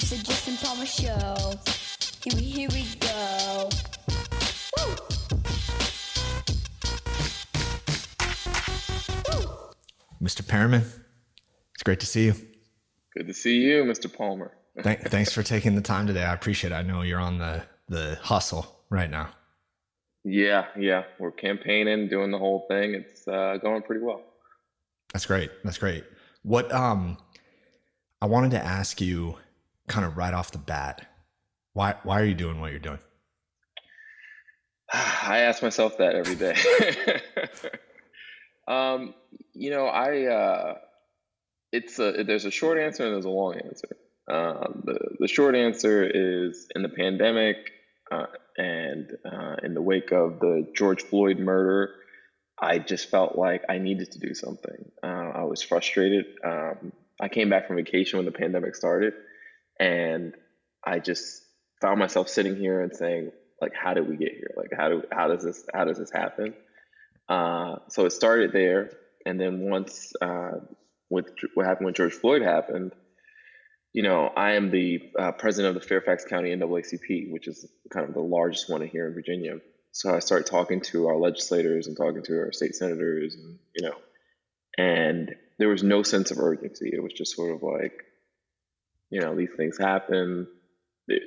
It's the Justin Palmer Show. Here we go. Woo! Woo! Mr. Perryman, it's great to see you. Good to see you, Mr. Palmer. Thanks for taking the time today. I appreciate it. I know you're on the hustle right now. Yeah. We're campaigning, doing the whole thing. It's going pretty well. That's great. What I wanted to ask you kind of right off the bat, why are you doing what you're doing? I ask myself that every day. There's a short answer and there's a long answer. The short answer is in the pandemic and in the wake of the George Floyd murder, I just felt like I needed to do something. I was frustrated. I came back from vacation when the pandemic started, and I just found myself sitting here and saying, like, how did we get here? Like, how does this happen? So it started there, and then once with what happened when George Floyd happened, I am the president of the Fairfax County NAACP, which is kind of the largest one here in Virginia. So I started talking to our legislators and talking to our state senators, and there was no sense of urgency. It was just sort of like, these things happen.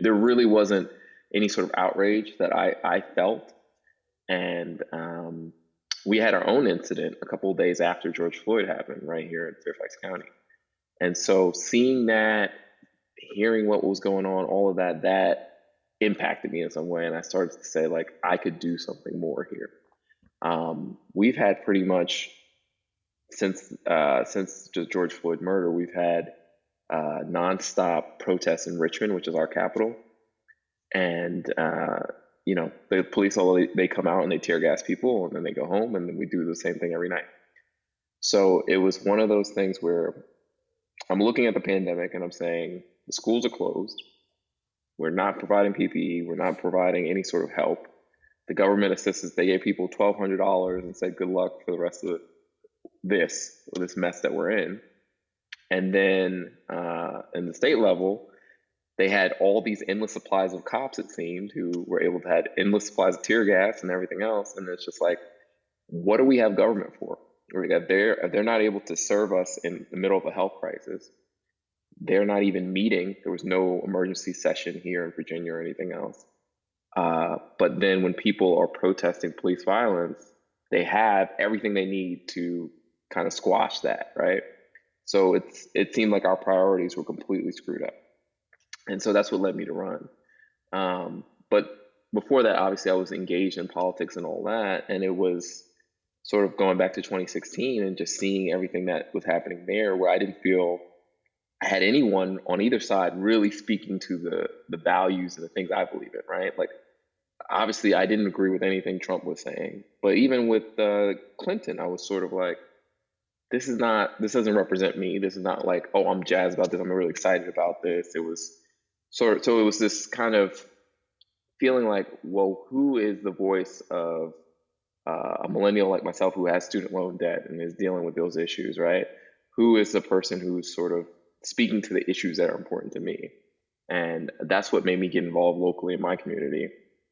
There really wasn't any sort of outrage that I felt. And we had our own incident a couple of days after George Floyd happened right here in Fairfax County. And so seeing that, hearing what was going on, all of that impacted me in some way. And I started to say, like, I could do something more here. We've had pretty much since the George Floyd murder, we've had nonstop protests in Richmond, which is our capital. And, the police, they come out and they tear gas people and then they go home, and then we do the same thing every night. So it was one of those things where I'm looking at the pandemic and I'm saying, the schools are closed. We're not providing PPE. We're not providing any sort of help. The government assistance, they gave people $1,200 and said, good luck for the rest of this mess that we're in. And then in the state level, they had all these endless supplies of cops, it seemed, who were able to have endless supplies of tear gas and everything else. And it's just like, what do we have government for? If they're not able to serve us in the middle of a health crisis, they're not even meeting. There was no emergency session here in Virginia or anything else. But then when people are protesting police violence, they have everything they need to kind of squash that, right? So it seemed like our priorities were completely screwed up. And so that's what led me to run. But before that, obviously, I was engaged in politics and all that. And it was sort of going back to 2016 and just seeing everything that was happening there, where I didn't feel I had anyone on either side really speaking to the values and the things I believe in, right? Like, obviously, I didn't agree with anything Trump was saying. But even with Clinton, I was sort of like, this doesn't represent me. This is not like, oh, I'm jazzed about this. I'm really excited about this. It was so it was this kind of feeling like, well, who is the voice of a millennial like myself who has student loan debt and is dealing with those issues, right? Who is the person who's sort of speaking to the issues that are important to me? And that's what made me get involved locally in my community.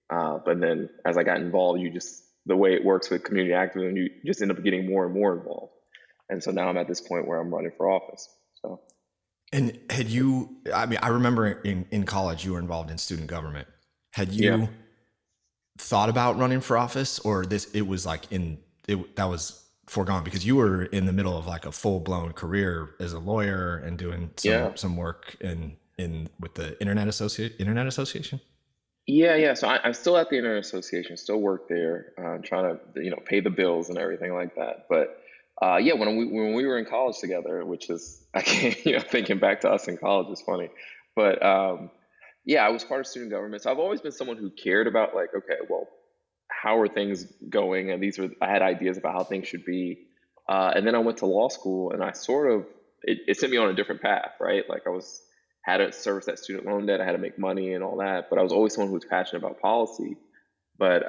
But then as I got involved, the way it works with community activism, you just end up getting more and more involved. And so now I'm at this point where I'm running for office. So. And I remember in college, you were involved in student government. Had you thought about running for office, or it was like that was foregone because you were in the middle of like a full blown career as a lawyer and doing some work with the Internet Association? Yeah. So I'm still at the Internet Association, still work there, trying to, pay the bills and everything like that. But when we were in college together, which is, I can't, thinking back to us in college is funny. But I was part of student government. So I've always been someone who cared about, like, okay, well, how are things going? And I had ideas about how things should be. And then I went to law school, and I sort of, it sent me on a different path, right? Like, had to service that student loan debt. I had to make money and all that. But I was always someone who was passionate about policy. But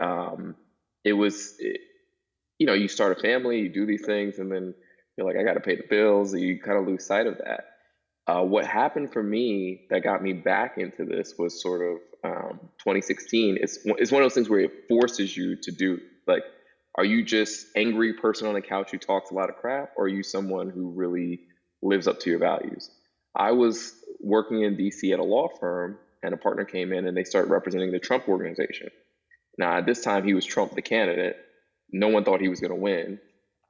you start a family, you do these things, and then you're like, I got to pay the bills. You kind of lose sight of that. What happened for me that got me back into this was sort of 2016. It's one of those things where it forces you to do, like, are you just angry person on the couch who talks a lot of crap, or are you someone who really lives up to your values? I was working in DC at a law firm, and a partner came in and they started representing the Trump organization. Now, at this time, he was Trump the candidate. No one thought he was going to win,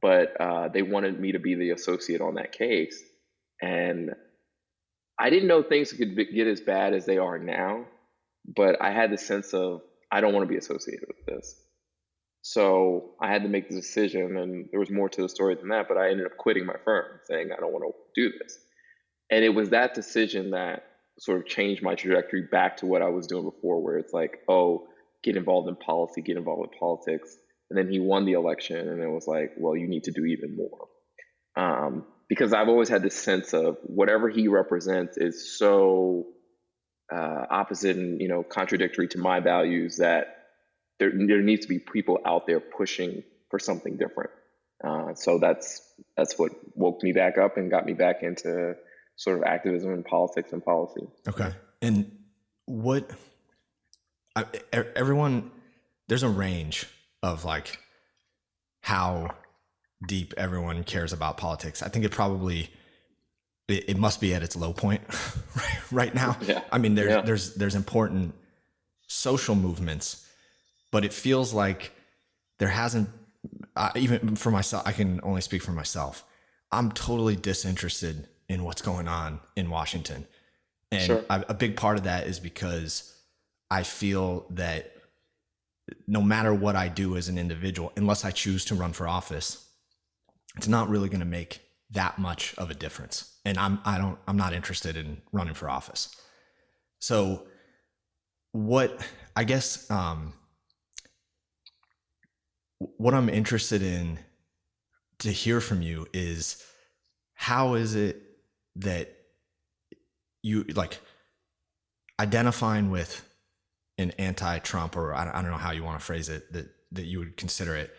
but they wanted me to be the associate on that case. And I didn't know things could get as bad as they are now, but I had the sense of, I don't want to be associated with this. So I had to make the decision, and there was more to the story than that, but I ended up quitting my firm, saying, I don't want to do this. And it was that decision that sort of changed my trajectory back to what I was doing before, where it's like, oh, get involved in policy, get involved with politics. And then he won the election, and it was like, well, you need to do even more. Because I've always had this sense of whatever he represents is so opposite and contradictory to my values that there needs to be people out there pushing for something different. So that's what woke me back up and got me back into sort of activism and politics and policy. Okay. And everyone, there's a range of like how deep everyone cares about politics. I think it must be at its low point right now. Yeah. I mean, there's important social movements, but it feels like there hasn't, even for myself, I can only speak for myself. I'm totally disinterested in what's going on in Washington. And Sure. a big part of that is because I feel that no matter what I do as an individual, unless I choose to run for office, it's not really going to make that much of a difference. And I'm not interested in running for office. So what I'm interested in to hear from you is, how is it that you like identifying with an anti-Trump, or I don't know how you want to phrase it, that you would consider it.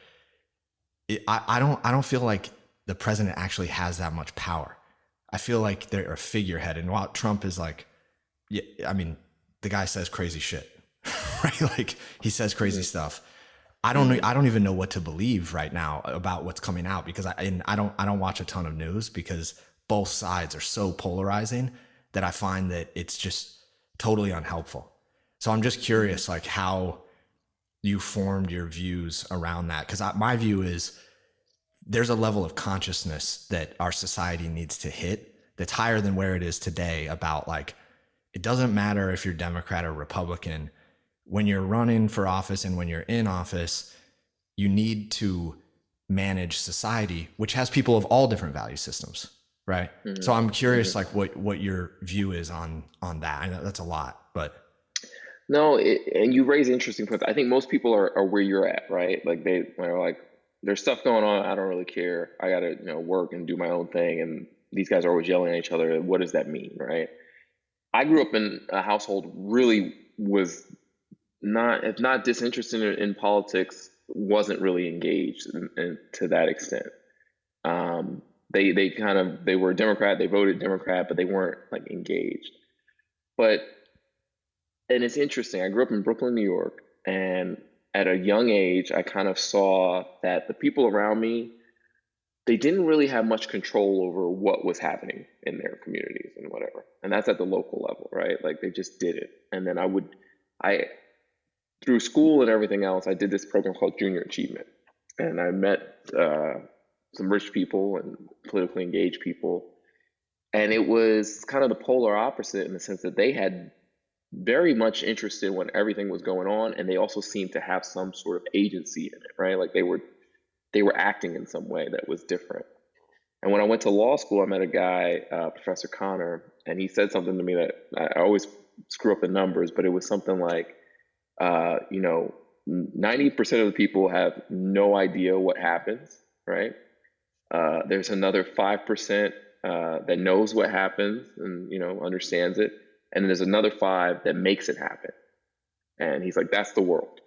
I don't feel like the president actually has that much power. I feel like they're a figurehead, and while Trump is like, yeah, I mean, the guy says crazy shit, right? Like he says crazy stuff. I don't even know what to believe right now about what's coming out, because I don't watch a ton of news, because both sides are so polarizing that I find that it's just totally unhelpful. So I'm just curious, like, how you formed your views around that. Because my view is there's a level of consciousness that our society needs to hit that's higher than where it is today, about like, it doesn't matter if you're Democrat or Republican. When you're running for office and when you're in office, you need to manage society, which has people of all different value systems, right? Mm-hmm. So I'm curious, like, what your view is on that. I know that's a lot, but. No, and you raise interesting points. I think most people are where you're at, right? Like they're like, there's stuff going on, I don't really care. I gotta work and do my own thing, and these guys are always yelling at each other. What does that mean, right? I grew up in a household really was not, if not disinterested in politics, wasn't really engaged to that extent. They were Democrat, they voted Democrat, but they weren't like engaged. And it's interesting. I grew up in Brooklyn, New York, and at a young age, I kind of saw that the people around me, they didn't really have much control over what was happening in their communities and whatever. And that's at the local level, right? Like they just did it. And then through school and everything else, I did this program called Junior Achievement. And I met some rich people and politically engaged people. And it was kind of the polar opposite, in the sense that they had very much interested when everything was going on, and they also seemed to have some sort of agency in it, right? Like they were acting in some way that was different. And when I went to law school, I met a guy, Professor Connor, and he said something to me that I always screw up the numbers, but it was something like, 90% of the people have no idea what happens, right? There's another 5% that knows what happens and understands it. And there's another 5 that makes it happen. And he's like, that's the world.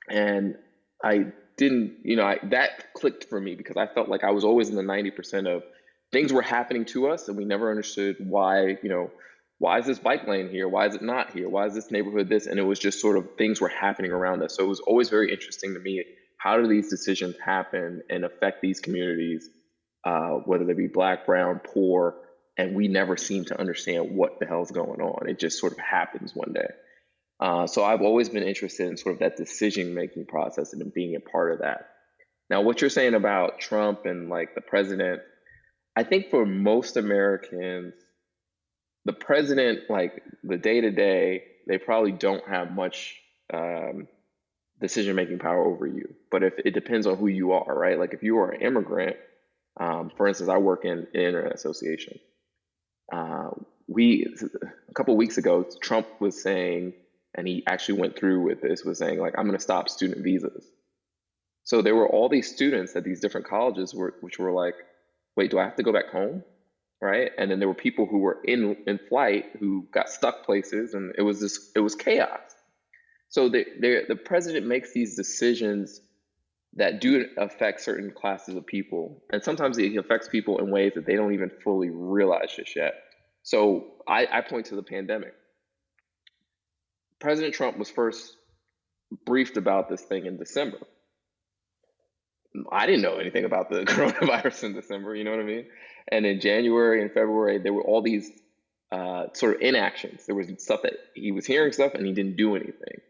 And I didn't, that clicked for me, because I felt like I was always in the 90% of things were happening to us and we never understood why, why is this bike lane here? Why is it not here? Why is this neighborhood this? And it was just sort of things were happening around us. So it was always very interesting to me. How do these decisions happen and affect these communities, whether they be Black, brown, poor, and we never seem to understand what the hell's going on. It just sort of happens one day. So I've always been interested in sort of that decision-making process and being a part of that. Now, what you're saying about Trump and like the president, I think for most Americans, the president, like the day-to-day, they probably don't have much decision-making power over you. But if it depends on who you are, right? Like if you are an immigrant, for instance, I work in an internet association. A couple of weeks ago, Trump was saying, and he actually went through with this, was saying like, I'm going to stop student visas. So there were all these students at these different colleges which were like, wait, do I have to go back home? Right? And then there were people who were in flight who got stuck places, and it was chaos. So the president makes these decisions that do affect certain classes of people. And sometimes it affects people in ways that they don't even fully realize just yet. So I point to the pandemic. President Trump was first briefed about this thing in December. I didn't know anything about the coronavirus in December, you know what I mean? And in January and February, there were all these sort of inactions. There was stuff that he was hearing stuff and he didn't do anything.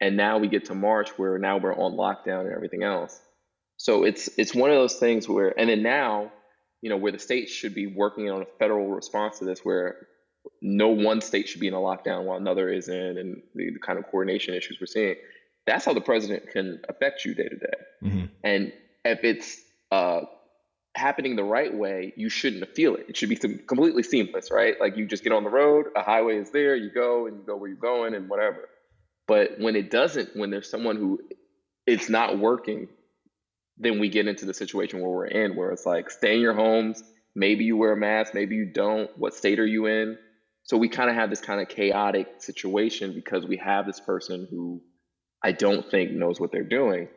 And now we get to March where now we're on lockdown and everything else. So it's one of those things where, and then now, where the states should be working on a federal response to this, where no one state should be in a lockdown while another isn't, and the kind of coordination issues we're seeing. That's how the president can affect you day to day. Mm-hmm. And if it's happening the right way, you shouldn't feel it. It should be completely seamless, right? Like you just get on the road, a highway is there, you go and you go where you're going and whatever. But when it doesn't, when there's someone who it's not working, then we get into the situation where we're in, where it's like, stay in your homes. Maybe you wear a mask, maybe you don't. What state are you in? So we kind of have this kind of chaotic situation because we have this person who I don't think knows what they're doing.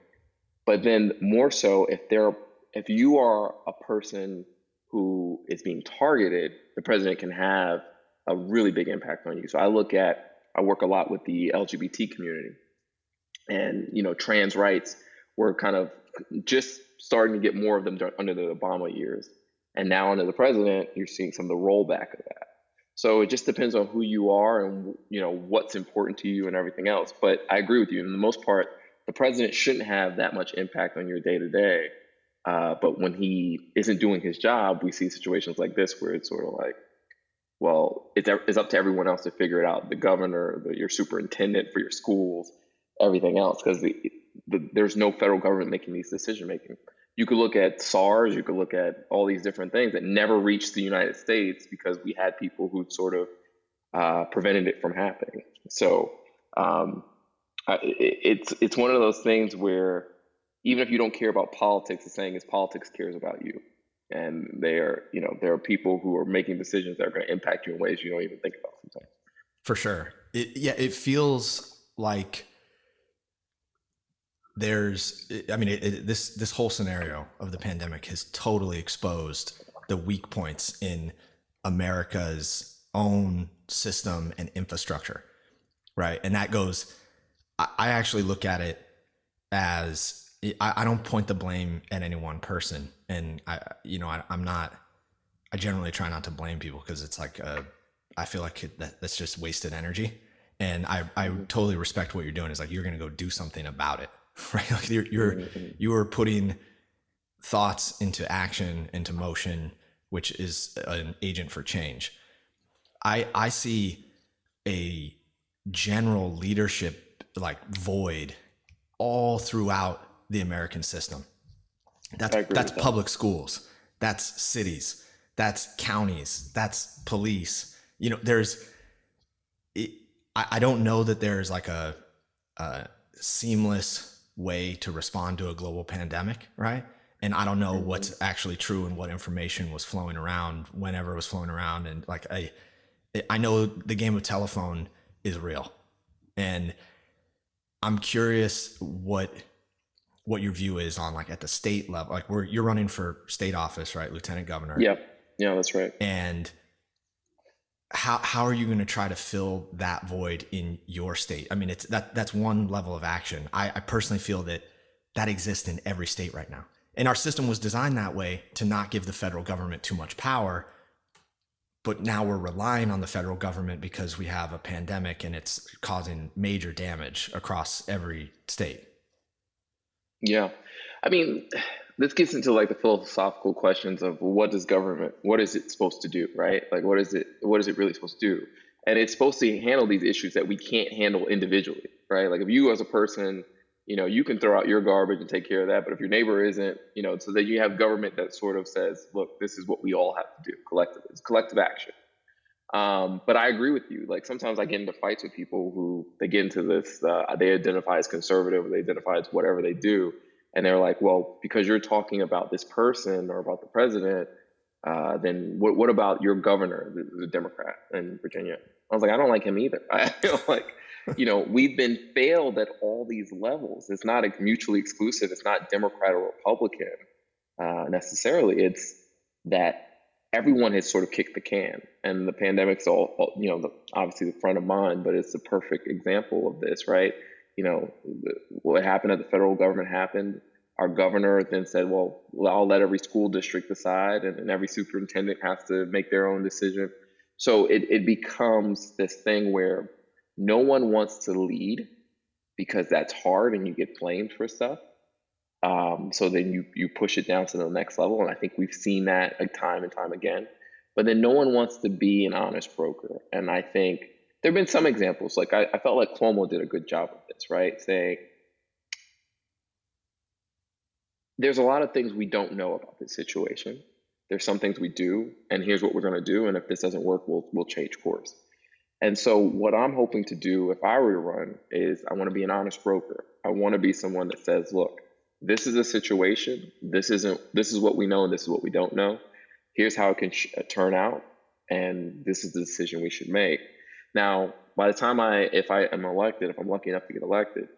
But then more so, if you are a person who is being targeted, the president can have a really big impact on you. So I work a lot with the LGBT community, and trans rights were kind of just starting to get more of them under the Obama years, and now under the president, you're seeing some of the rollback of that. So it just depends on who you are and what's important to you and everything else. But I agree with you. In the most part, the president shouldn't have that much impact on your day to day. But when he isn't doing his job, we see situations like this where it's sort of like, well, it's up to everyone else to figure it out. The governor, your superintendent for your schools, everything else, because there's no federal government making these decision making. You could look at SARS, you could look at all these different things that never reached the United States because we had people who sort of prevented it from happening. So it's one of those things where even if you don't care about politics, the saying is politics cares about you. And there are people who are making decisions that are going to impact you in ways you don't even think about sometimes. For sure. It feels like this whole scenario of the pandemic has totally exposed the weak points in America's own system and infrastructure, right? And that goes, I actually look at it as, I don't point the blame at any one person. And I generally try not to blame people because it's like, I feel like that's just wasted energy. And I totally respect what you're doing. Is like, you're going to go do something about it, right? Like you're putting thoughts into action, into motion, which is an agent for change. I see a general leadership like void all throughout the American system. That's public schools, that's cities, that's counties, that's police. I don't know that there's like a seamless way to respond to a global pandemic, right? And I don't know what's actually true and what information was flowing around whenever it was flowing around. And like I know the game of telephone is real, and I'm curious what your view is on like at the state level, like you're running for state office, right? Lieutenant governor. Yep. Yeah, that's right. And how are you going to try to fill that void in your state? I mean, that's one level of action. I personally feel that exists in every state right now. And our system was designed that way to not give the federal government too much power. But now we're relying on the federal government because we have a pandemic and it's causing major damage across every state. Yeah. I mean, this gets into like the philosophical questions of what is it supposed to do, right? Like what is it really supposed to do? And it's supposed to handle these issues that we can't handle individually, right? Like if you as a person, you can throw out your garbage and take care of that, but if your neighbor isn't, so that you have government that sort of says, look, this is what we all have to do collectively. It's collective action. But I agree with you. Like sometimes I get into fights with people who they get into this, they identify as conservative, or they identify as whatever they do. And they're like, well, because you're talking about this person or about the president, then what about your governor, the Democrat in Virginia? I was like, I don't like him either. I feel like, we've been failed at all these levels. It's not mutually exclusive. It's not Democrat or Republican necessarily. It's that everyone has sort of kicked the can, and the pandemic's obviously the front of mind, but it's a perfect example of this, right? What happened at the federal government happened. Our governor then said, well, I'll let every school district decide, and every superintendent has to make their own decision. So it becomes this thing where no one wants to lead because that's hard and you get blamed for stuff. So then you push it down to the next level. And I think we've seen that like time and time again. But then no one wants to be an honest broker. And I think there have been some examples. Like I felt like Cuomo did a good job of this, right? Saying, there's a lot of things we don't know about this situation. There's some things we do, and here's what we're going to do. And if this doesn't work, we'll change course. And so what I'm hoping to do if I were to run is I want to be an honest broker. I want to be someone that says, look, this is a situation. This is what we know, and this is what we don't know. Here's how it can turn out, and this is the decision we should make. Now, by the time if I'm lucky enough to get elected,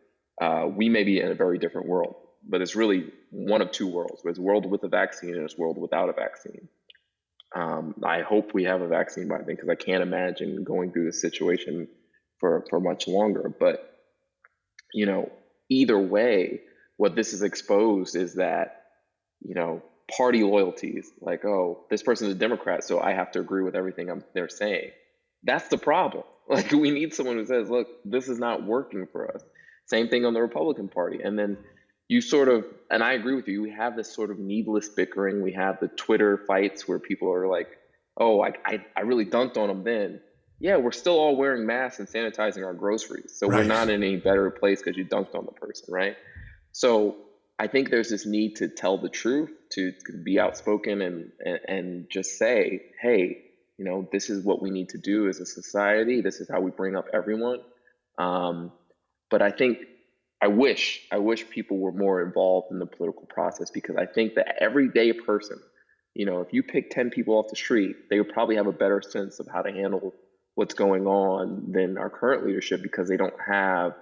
we may be in a very different world. But it's really one of two worlds. There's a world with a vaccine and there's a world without a vaccine. I hope we have a vaccine by then, because I can't imagine going through this situation for much longer. But either way, what this is exposed is that party loyalties, like, oh, this person's a Democrat, so I have to agree with everything they're saying. That's the problem. Like, we need someone who says, look, this is not working for us. Same thing on the Republican Party. And then you and I agree with you, we have this sort of needless bickering. We have the Twitter fights where people are like, oh, I really dunked on them then. Yeah, we're still all wearing masks and sanitizing our groceries. So We're not in any better place because you dunked on the person, right? So I think there's this need to tell the truth, to be outspoken and just say, hey, this is what we need to do as a society. This is how we bring up everyone. But I wish people were more involved in the political process, because I think that everyday person, if you pick 10 people off the street, they would probably have a better sense of how to handle what's going on than our current leadership, because they don't have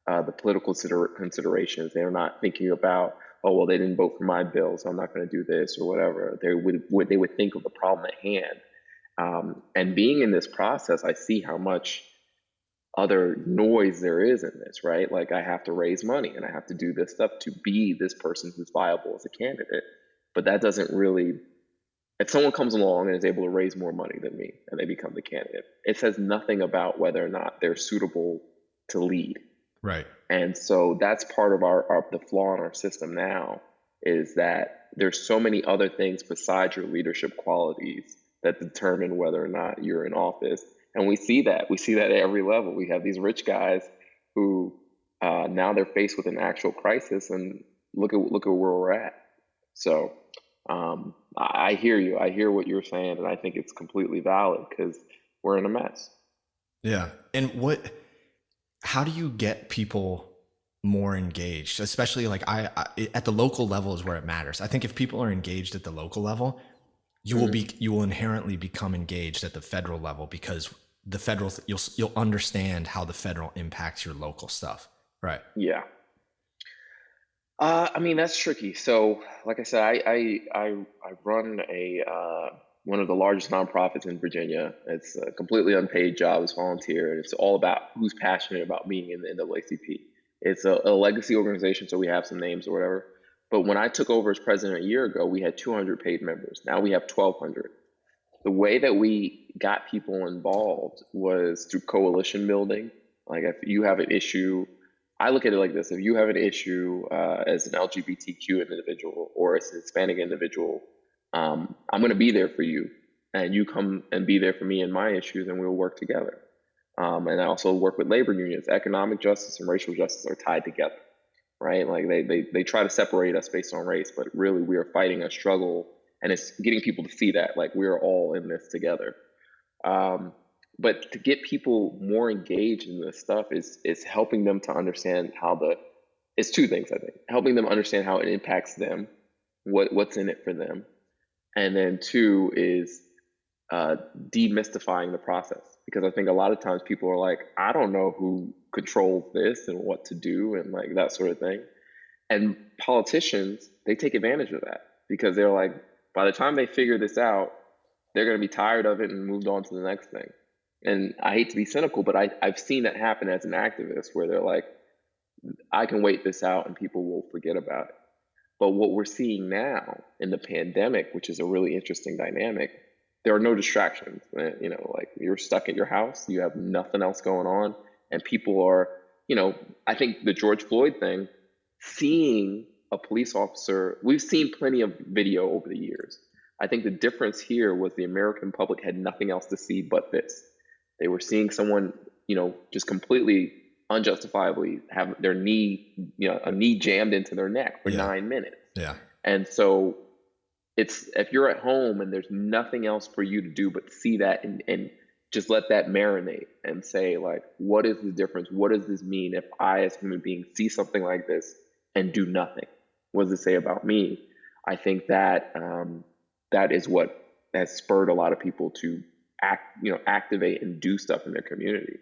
the political considerations. They're not thinking about, oh, well, they didn't vote for my bill, so I'm not going to do this or whatever. They would think of the problem at hand. And being in this process, I see how much other noise there is in this, right? Like, I have to raise money and I have to do this stuff to be this person who's viable as a candidate. But that doesn't really, if someone comes along and is able to raise more money than me and they become the candidate, it says nothing about whether or not they're suitable to lead. Right. And so that's part of the flaw in our system now, is that there's so many other things besides your leadership qualities that determine whether or not you're in office. And we see that at every level. We have these rich guys who now they're faced with an actual crisis, and look at where we're at. So I hear you. I hear what you're saying, and I think it's completely valid, because we're in a mess. Yeah. And how do you get people more engaged? Especially like at the local level is where it matters. I think if people are engaged at the local level, you will inherently become engaged at the federal level, because the federal, you'll understand how the federal impacts your local stuff. Right. Yeah. I mean, that's tricky. So like I said, I run one of the largest nonprofits in Virginia. It's a completely unpaid job. It's volunteer, and it's all about who's passionate about being in the NAACP. It's a legacy organization, so we have some names or whatever. But when I took over as president a year ago, we had 200 paid members. Now we have 1,200. The way that we got people involved was through coalition building. Like if you have an issue, I look at it like this: if you have an issue as an LGBTQ individual or as a Hispanic individual, I'm going to be there for you, and you come and be there for me and my issues, and we'll work together. And I also work with labor unions. Economic justice and racial justice are tied together, right? Like they try to separate us based on race, but really we are fighting a struggle, and it's getting people to see that like we're all in this together. But to get people more engaged in this stuff is helping them to understand it's two things, I think. Helping them understand how it impacts them, what's in it for them. And then two is demystifying the process. Because I think a lot of times people are like, I don't know who controls this and what to do and like that sort of thing. And politicians, they take advantage of that because they're like, by the time they figure this out, they're going to be tired of it and moved on to the next thing. And I hate to be cynical, but I've seen that happen as an activist where they're like, I can wait this out and people will forget about it. But what we're seeing now in the pandemic, which is a really interesting dynamic, there are no distractions. You know, like you're stuck at your house, you have nothing else going on, and people are, you know, I think the George Floyd thing, seeing a police officer, we've seen plenty of video over the years. I think the difference here was the American public had nothing else to see but this. They were seeing someone, you know, just completely unjustifiably have their knee, you know, a knee jammed into their neck for 9 minutes. Yeah. And so it's, if you're at home and there's nothing else for you to do but see that and just let that marinate and say, like, what is the difference? What does this mean if I, as a human being, see something like this and do nothing? What does it say about me? I think that that is what has spurred a lot of people to activate and do stuff in their community.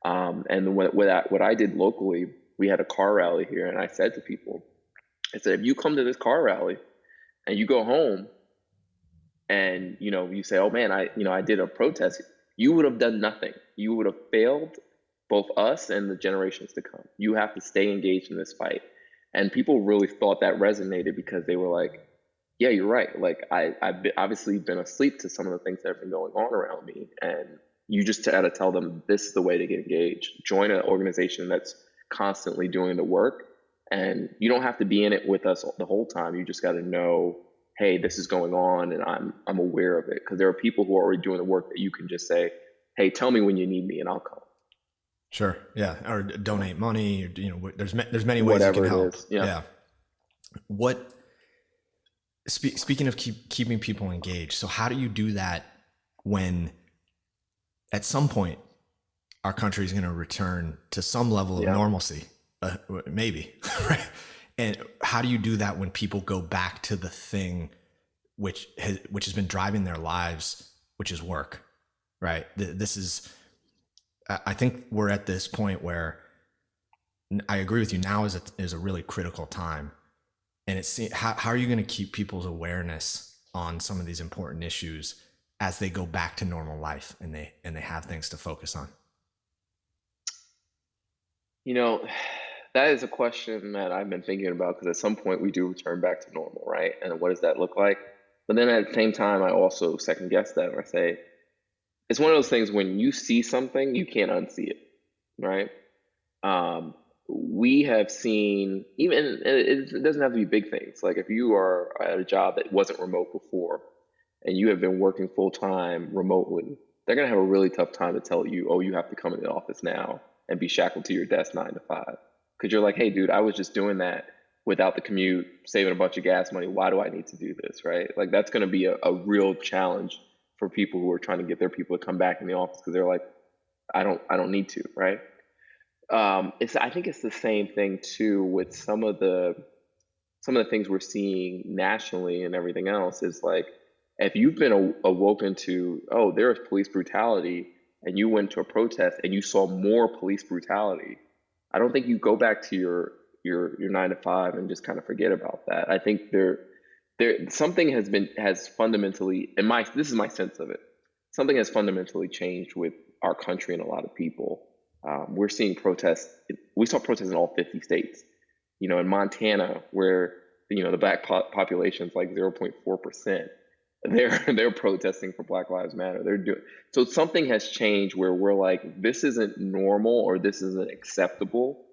And what I did locally, we had a car rally here, and I said to people, I said, if you come to this car rally and you go home and, you know, you say, oh man, I did a protest, you would have done nothing. You would have failed both us and the generations to come. You have to stay engaged in this fight. And people really thought that resonated because they were like, yeah, you're right. Like I've obviously been asleep to some of the things that have been going on around me. And you just got to tell them this is the way to get engaged. Join an organization that's constantly doing the work. And you don't have to be in it with us the whole time. You just got to know, hey, this is going on and I'm aware of it. Because there are people who are already doing the work that you can just say, hey, tell me when you need me and I'll come. Sure. Yeah. Or donate money. Or, you know, there's many ways you can help. Yeah. What, speaking of keeping people engaged. So how do you do that when at some point our country is going to return to some level of normalcy? Maybe. Right. And how do you do that when people go back to the thing which has been driving their lives, which is work, right? I think we're at this point where I agree with you. Now is a really critical time. And how are you going to keep people's awareness on some of these important issues as they go back to normal life and they have things to focus on? You know, that is a question that I've been thinking about because at some point we do return back to normal, right? And what does that look like? But then at the same time, I also second guess that and I say, it's one of those things when you see something, you can't unsee it, right? We have seen, even it doesn't have to be big things. Like if you are at a job that wasn't remote before and you have been working full time remotely, they're going to have a really tough time to tell you, oh, you have to come in the office now and be shackled to your desk 9 to 5. Because you're like, hey, dude, I was just doing that without the commute, saving a bunch of gas money. Why do I need to do this, right? Like that's going to be a real challenge for people who are trying to get their people to come back in the office because they're like, I don't need to, right? I think it's the same thing too with some of the things we're seeing nationally and everything else is like, if you've been awoken to, oh, there's police brutality, and you went to a protest and you saw more police brutality, I don't think you go back to your 9 to 5 and just kind of forget about that. I think something has fundamentally, this is my sense of it, something has fundamentally changed with our country and a lot of people. We're seeing protests. We saw protests in all 50 states. In Montana, where the black population is like 0.4%, they're protesting for Black Lives Matter. So something has changed where we're like, this isn't normal or this isn't acceptable.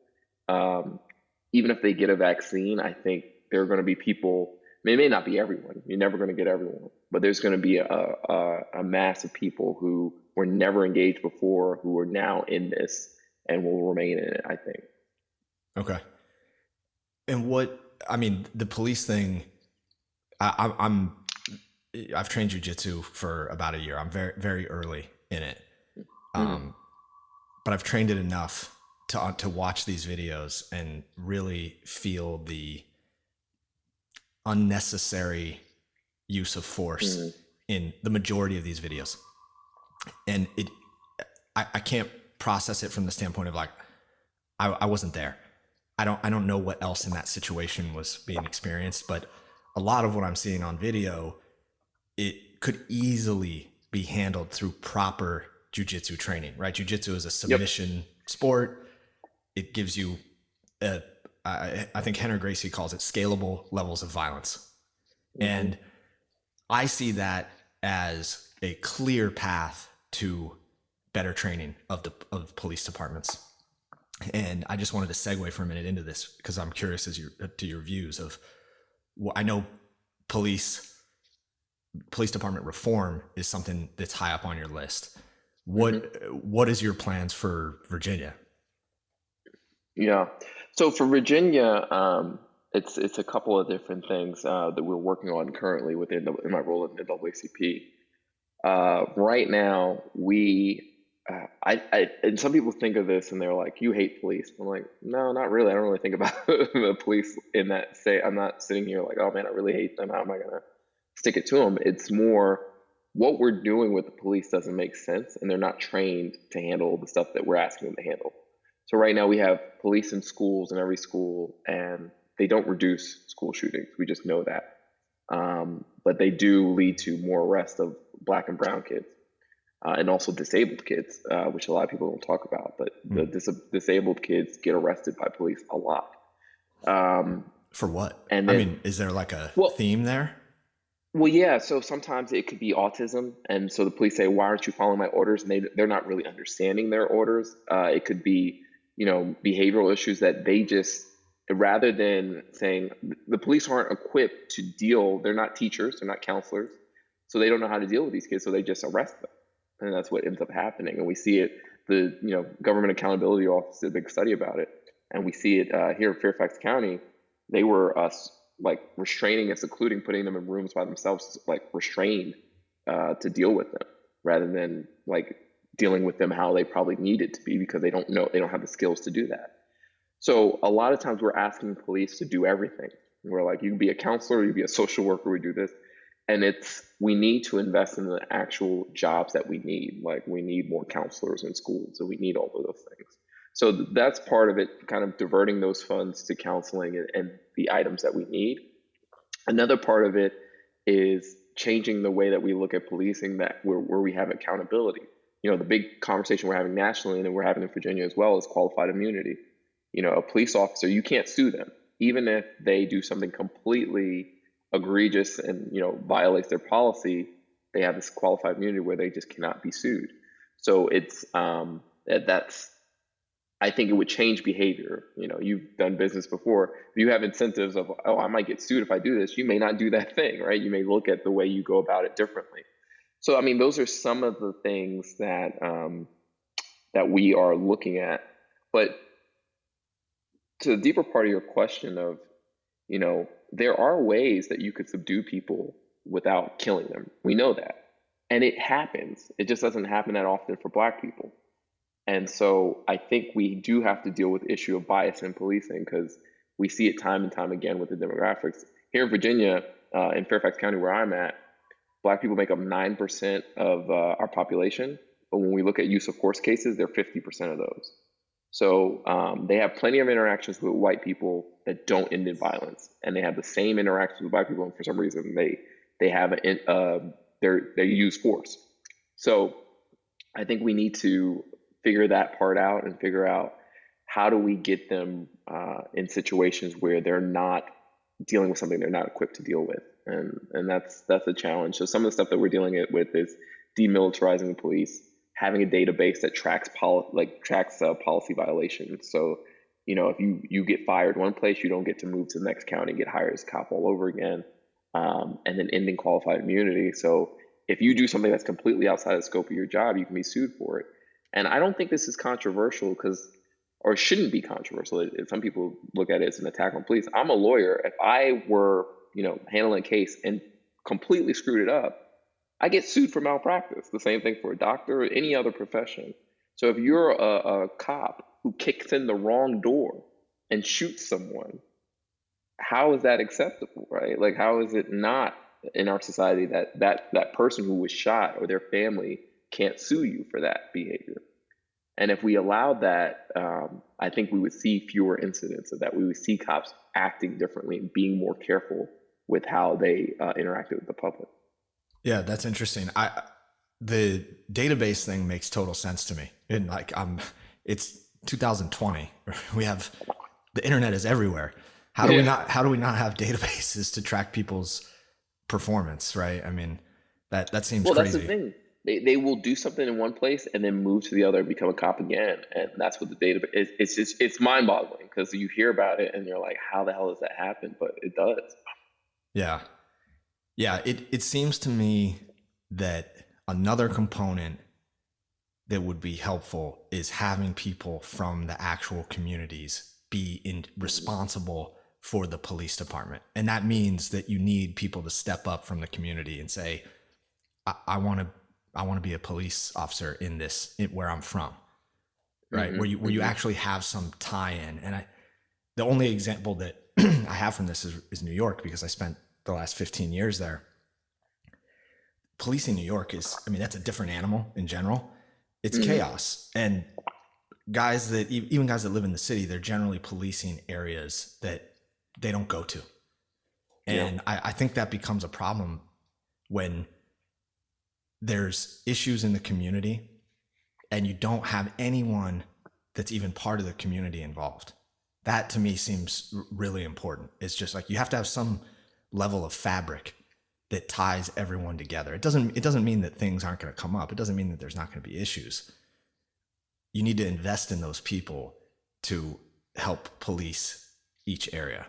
Even if they get a vaccine, I think there are going to be people. It may not be everyone. You're never going to get everyone, but there's going to be a mass of people who were never engaged before, who are now in this and will remain in it, I think. Okay. And the police thing, I've trained jujitsu for about a year. I'm very, very early in it. But I've trained it enough to watch these videos and really feel the unnecessary use of force in the majority of these videos. And I can't process it from the standpoint of like, I wasn't there. I don't know what else in that situation was being experienced, but a lot of what I'm seeing on video, it could easily be handled through proper jujitsu training, right? Jujitsu is a submission sport. It gives you I think Henry Gracie calls it scalable levels of violence. And I see that as a clear path to better training of police departments. And I just wanted to segue for a minute into this because I'm curious to your views of, I know police department reform is something that's high up on your list. What is your plans for Virginia? Yeah. So for Virginia, it's a couple of different things that we're working on currently in my role in the NAACP. Right now, and some people think of this and they're like, "You hate police." I'm like, no, not really. I don't really think about the police in that say. I'm not sitting here like, "Oh man, I really hate them. How am I gonna stick it to them?" It's more what we're doing with the police doesn't make sense, and they're not trained to handle the stuff that we're asking them to handle. So right now we have police in schools, in every school, and they don't reduce school shootings. We just know that. But they do lead to more arrests of Black and brown kids, and also disabled kids, which a lot of people don't talk about. But the disabled kids get arrested by police a lot. For what? And then, is there like a theme there? Well, yeah. So sometimes it could be autism, and so the police say, "Why aren't you following my orders?" And they're not really understanding their orders. It could be, behavioral issues that they just, rather than saying the police aren't equipped to deal. They're not teachers. They're not counselors, so they don't know how to deal with these kids. So they just arrest them, and that's what ends up happening. And we see it. The Government Accountability Office did a big study about it, and we see it here in Fairfax County. They were restraining and secluding, putting them in rooms by themselves, restrained to deal with them, rather than dealing with them how they probably needed to be, because they don't have the skills to do that. So a lot of times we're asking police to do everything. We're like, you can be a counselor, you can be a social worker, we do this. And we need to invest in the actual jobs that we need. Like, we need more counselors in schools, and we need all of those things. So that's part of it, kind of diverting those funds to counseling and the items that we need. Another part of it is changing the way that we look at policing, where we have accountability. The big conversation we're having nationally, and we're having in Virginia as well, is qualified immunity. A police officer, you can't sue them, even if they do something completely egregious and violates their policy. They have this qualified immunity where they just cannot be sued. So it's I think it would change behavior. You've done business before. If you have incentives of, oh, I might get sued if I do this, you may not do that thing, right? You may look at the way you go about it differently. So, those are some of the things that that we are looking at. But to the deeper part of your question of, there are ways that you could subdue people without killing them. We know that. And it happens. It just doesn't happen that often for Black people. And so I think we do have to deal with the issue of bias in policing, because we see it time and time again with the demographics. Here in Virginia, in Fairfax County, where I'm at, Black people make up 9% of our population. But when we look at use of force cases, they're 50% of those. So they have plenty of interactions with white people that don't end in violence, and they have the same interactions with black people, and for some reason they have they use force. So I think we need to figure that part out and figure out how do we get them in situations where they're not dealing with something they're not equipped to deal with, and that's a challenge. So some of the stuff that we're dealing with is demilitarizing the police, having a database that tracks policy violations. So, if you get fired one place, you don't get to move to the next county and get hired as a cop all over again. And then ending qualified immunity. So if you do something that's completely outside the scope of your job, you can be sued for it. And I don't think this is controversial or shouldn't be controversial. Some people look at it as an attack on police. I'm a lawyer. If I were, handling a case and completely screwed it up, I get sued for malpractice. The same thing for a doctor or any other profession. So if you're a cop who kicks in the wrong door and shoots someone, how is that acceptable, right? Like, how is it not in our society that person who was shot or their family can't sue you for that behavior? And if we allowed that, I think we would see fewer incidents of that. We would see cops acting differently and being more careful with how they interacted with the public. Yeah, that's interesting. The database thing makes total sense to me. And it's 2020. We have the internet is everywhere. How do we not have databases to track people's performance, right? I mean, that seems crazy. Well, that's the thing. They will do something in one place and then move to the other and become a cop again. And that's what the database is. It's mind boggling because you hear about it and you're like, how the hell does that happen? But it does. Yeah. Yeah. It seems to me that another component that would be helpful is having people from the actual communities be responsible for the police department. And that means that you need people to step up from the community and say, I want to be a police officer in where I'm from, right? Mm-hmm. Where you actually have some tie-in. And the only example that I have from this is New York, because I spent the last 15 years there. Police in New York that's a different animal in general. It's chaos. And even guys that live in the city, they're generally policing areas that they don't go to. And I think that becomes a problem when there's issues in the community and you don't have anyone that's even part of the community involved. That to me seems really important. It's just like you have to have some level of fabric that ties everyone together. It doesn't mean that things aren't going to come up. It doesn't mean that there's not going to be issues. You need to invest in those people to help police each area.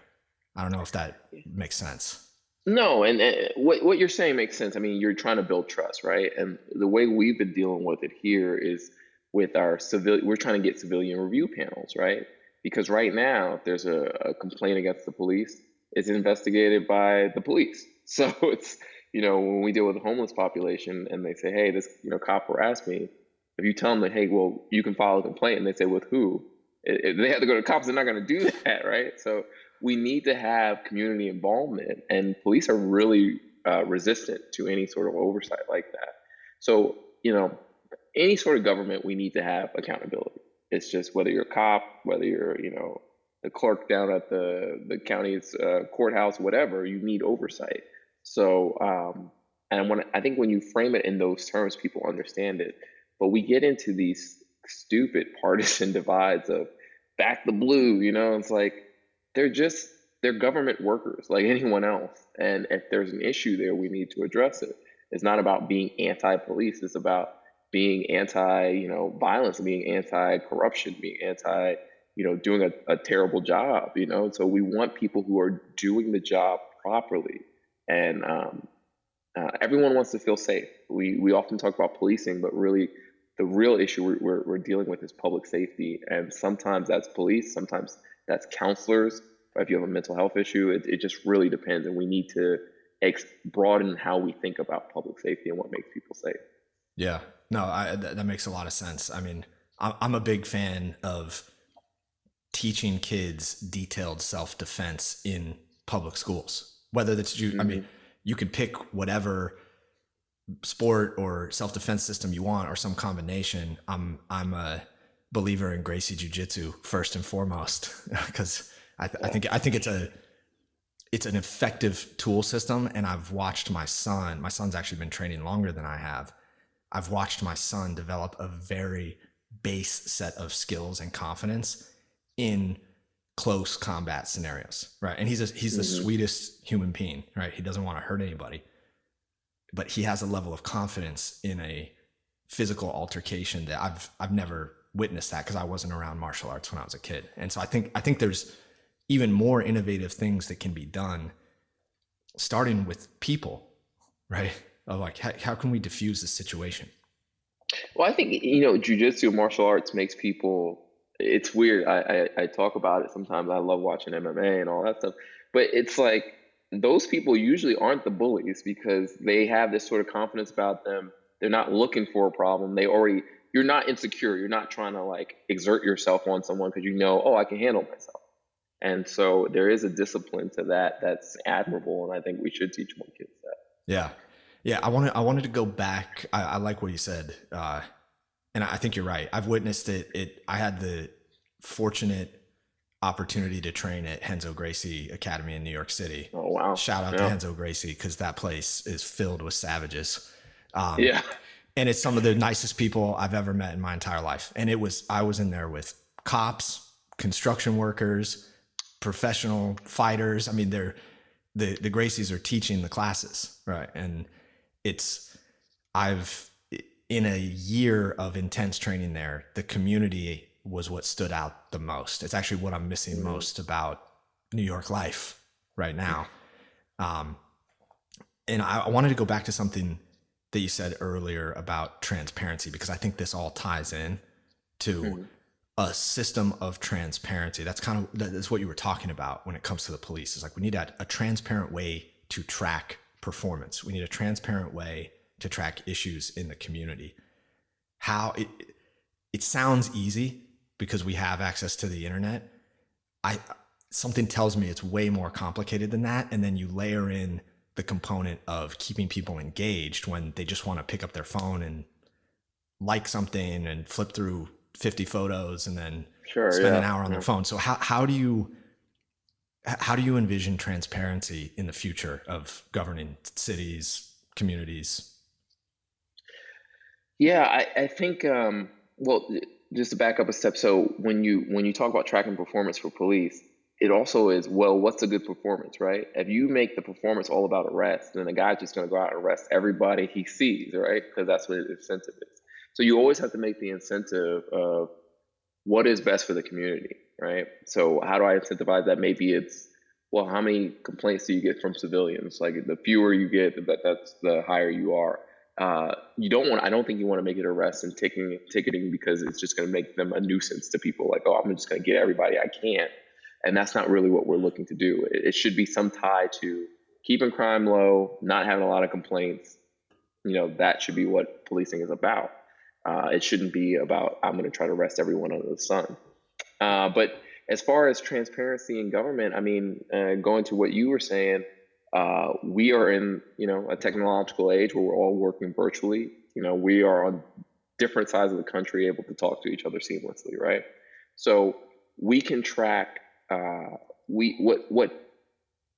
I don't know if that makes sense. No, and what you're saying makes sense. I mean, you're trying to build trust, right? And the way we've been dealing with it here is with our we're trying to get civilian review panels, right? Because right now, if there's a complaint against the police, it's investigated by the police. So it's, when we deal with the homeless population and they say, hey, this, cop harassed me. If you tell them that, hey, well, you can file a complaint, and they say, with who? They have to go to cops. They're not going to do that, right? So we need to have community involvement, and police are really resistant to any sort of oversight like that. So, any sort of government, we need to have accountability. It's just whether you're a cop, whether you're, the clerk down at the county's courthouse, whatever, you need oversight. So, I think when you frame it in those terms, people understand it. But we get into these stupid partisan divides of back the blue, it's like they're government workers like anyone else. And if there's an issue there, we need to address it. It's not about being anti-police. It's about being anti-violence, being anti-corruption, being anti, doing a terrible job, So we want people who are doing the job properly. And everyone wants to feel safe. We often talk about policing, but really the real issue we're dealing with is public safety. And sometimes that's police, sometimes that's counselors. If you have a mental health issue, it just really depends. And we need to broaden how we think about public safety and what makes people safe. Yeah, no, that makes a lot of sense. I mean, I'm a big fan of teaching kids detailed self-defense in public schools, whether that's I mean, you could pick whatever sport or self-defense system you want or some combination. I'm a believer in Gracie Jiu-Jitsu first and foremost, because I think it's an effective tool system. And I've watched my son's actually been training longer than I have. I've watched my son develop a very base set of skills and confidence in close combat scenarios, right? And he's the sweetest human being, right? He doesn't want to hurt anybody, but he has a level of confidence in a physical altercation that I've never witnessed that, because I wasn't around martial arts when I was a kid. And so I think there's even more innovative things that can be done, starting with people, right? Of like, how can we diffuse this situation? Well, I think, jujitsu, martial arts makes people, it's weird. I talk about it sometimes. I love watching MMA and all that stuff. But it's like those people usually aren't the bullies, because they have this sort of confidence about them. They're not looking for a problem. You're not insecure. You're not trying to like exert yourself on someone because oh, I can handle myself. And so there is a discipline to that that's admirable. And I think we should teach more kids that. Yeah. Yeah. I wanted to go back. I like what you said. And I think you're right. I've witnessed it. I had the fortunate opportunity to train at Renzo Gracie Academy in New York City. Oh, wow. Shout out to Renzo Gracie, because that place is filled with savages. Yeah. And it's some of the nicest people I've ever met in my entire life. And I was in there with cops, construction workers, professional fighters. I mean, the Gracies are teaching the classes, right? And in a year of intense training there, the community was what stood out the most. It's actually what I'm missing most about New York life right now. And I wanted to go back to something that you said earlier about transparency, because I think this all ties in to a system of transparency. That's what you were talking about when it comes to the police. It's like, we need a transparent way to track performance. We need a transparent way to track issues in the community. It sounds easy because we have access to the internet. Something tells me it's way more complicated than that. And then you layer in the component of keeping people engaged when they just want to pick up their phone and like something and flip through 50 photos and then spend an hour on their phone. So how do you envision transparency in the future of governing cities, communities? Yeah, I think, well, just to back up a step. So when you talk about tracking performance for police, it also is, well, what's a good performance, right? If you make the performance all about arrest, then the guy's just going to go out and arrest everybody he sees, right? Because that's what his incentive is. So you always have to make the incentive of what is best for the community, right? So how do I incentivize that? Maybe it's, well, how many complaints do you get from civilians? Like, the fewer you get, that's the higher you are. I don't think you want to make it arrest and ticketing, because it's just going to make them a nuisance to people. Like, oh, I'm just going to get everybody I can. And that's not really what we're looking to do. It should be some tie to keeping crime low, not having a lot of complaints. That should be what policing is about. It shouldn't be about, I'm going to try to arrest everyone under the sun. But as far as transparency in government, I mean, going to what you were saying, we are in, a technological age where we're all working virtually. We are on different sides of the country, able to talk to each other seamlessly, right? So we can track.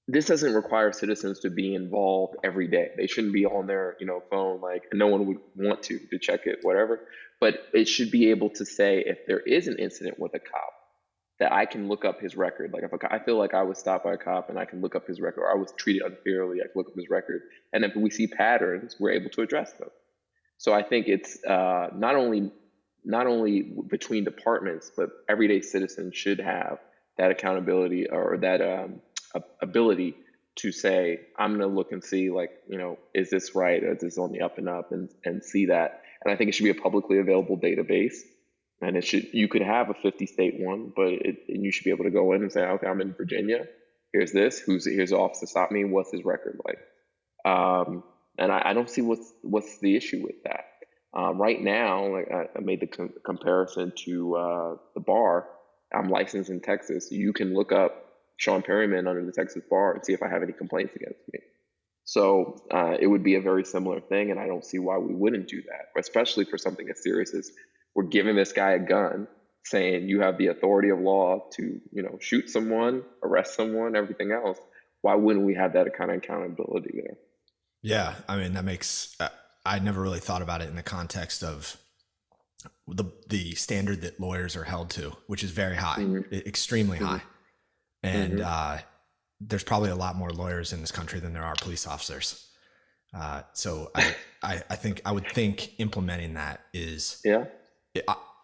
This doesn't require citizens to be involved every day. They shouldn't be on their, phone, like, no one would want to check it, whatever. But it should be able to say, if there is an incident with a cop, that I can look up his record. Like, if I feel like I was stopped by a cop and I can look up his record, or I was treated unfairly, I can look up his record. And if we see patterns, we're able to address them. So I think it's not only between departments, but everyday citizens should have that accountability, or that ability to say, I'm going to look and see, like, is this right? Or is this on the up and up, and see that. And I think it should be a publicly available database. And you could have a 50-state one, but you should be able to go in and say, okay, I'm in Virginia. Here's this. Here's the officer stop me. What's his record like? And I don't see what's the issue with that. Right now, like, I made the comparison to the bar. I'm licensed in Texas. You can look up Sean Perryman under the Texas bar and see if I have any complaints against me. So it would be a very similar thing, and I don't see why we wouldn't do that, especially for something as serious as, we're giving this guy a gun saying you have the authority of law to, shoot someone, arrest someone, everything else. Why wouldn't we have that kind of accountability there? Yeah. I mean, that makes, I never really thought about it in the context of the standard that lawyers are held to, which is very high, extremely high. And there's probably a lot more lawyers in this country than there are police officers. So I would think implementing that is,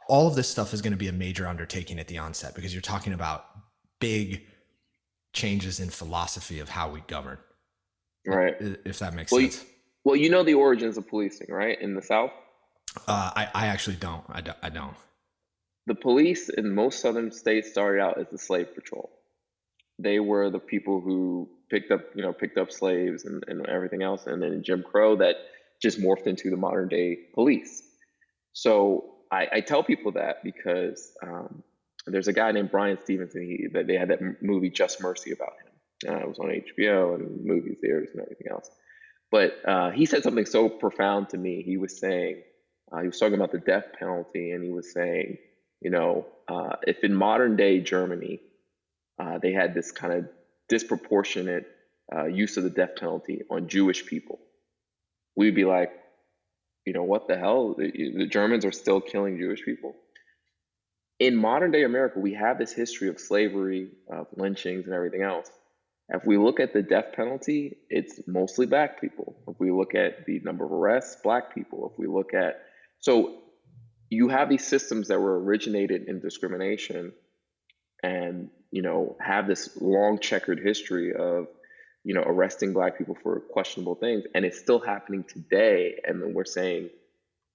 all of this stuff is going to be a major undertaking at the onset, because you're talking about big changes in philosophy of how we govern. Right. If that makes sense. Well, you know the origins of policing, right? In the South? I actually don't. I don't. The police in most southern states started out as the slave patrol. They were the people who picked up slaves and everything else. And then in Jim Crow, that just morphed into the modern day police. So I tell people that because there's a guy named Brian Stevenson. They had that movie Just Mercy about him. It was on HBO and movie theaters and everything else. But he said something so profound to me. He was saying, he was talking about the death penalty, and he was saying, if in modern day Germany, they had this kind of disproportionate use of the death penalty on Jewish people, we'd be like, what the hell? The Germans are still killing Jewish people. In modern day America, we have this history of slavery, of lynchings and everything else. If we look at the death penalty, it's mostly black people. If we look at the number of arrests, black people. If we look at, so you have these systems that were originated in discrimination and, have this long checkered history of, arresting black people for questionable things. And it's still happening today. And then we're saying,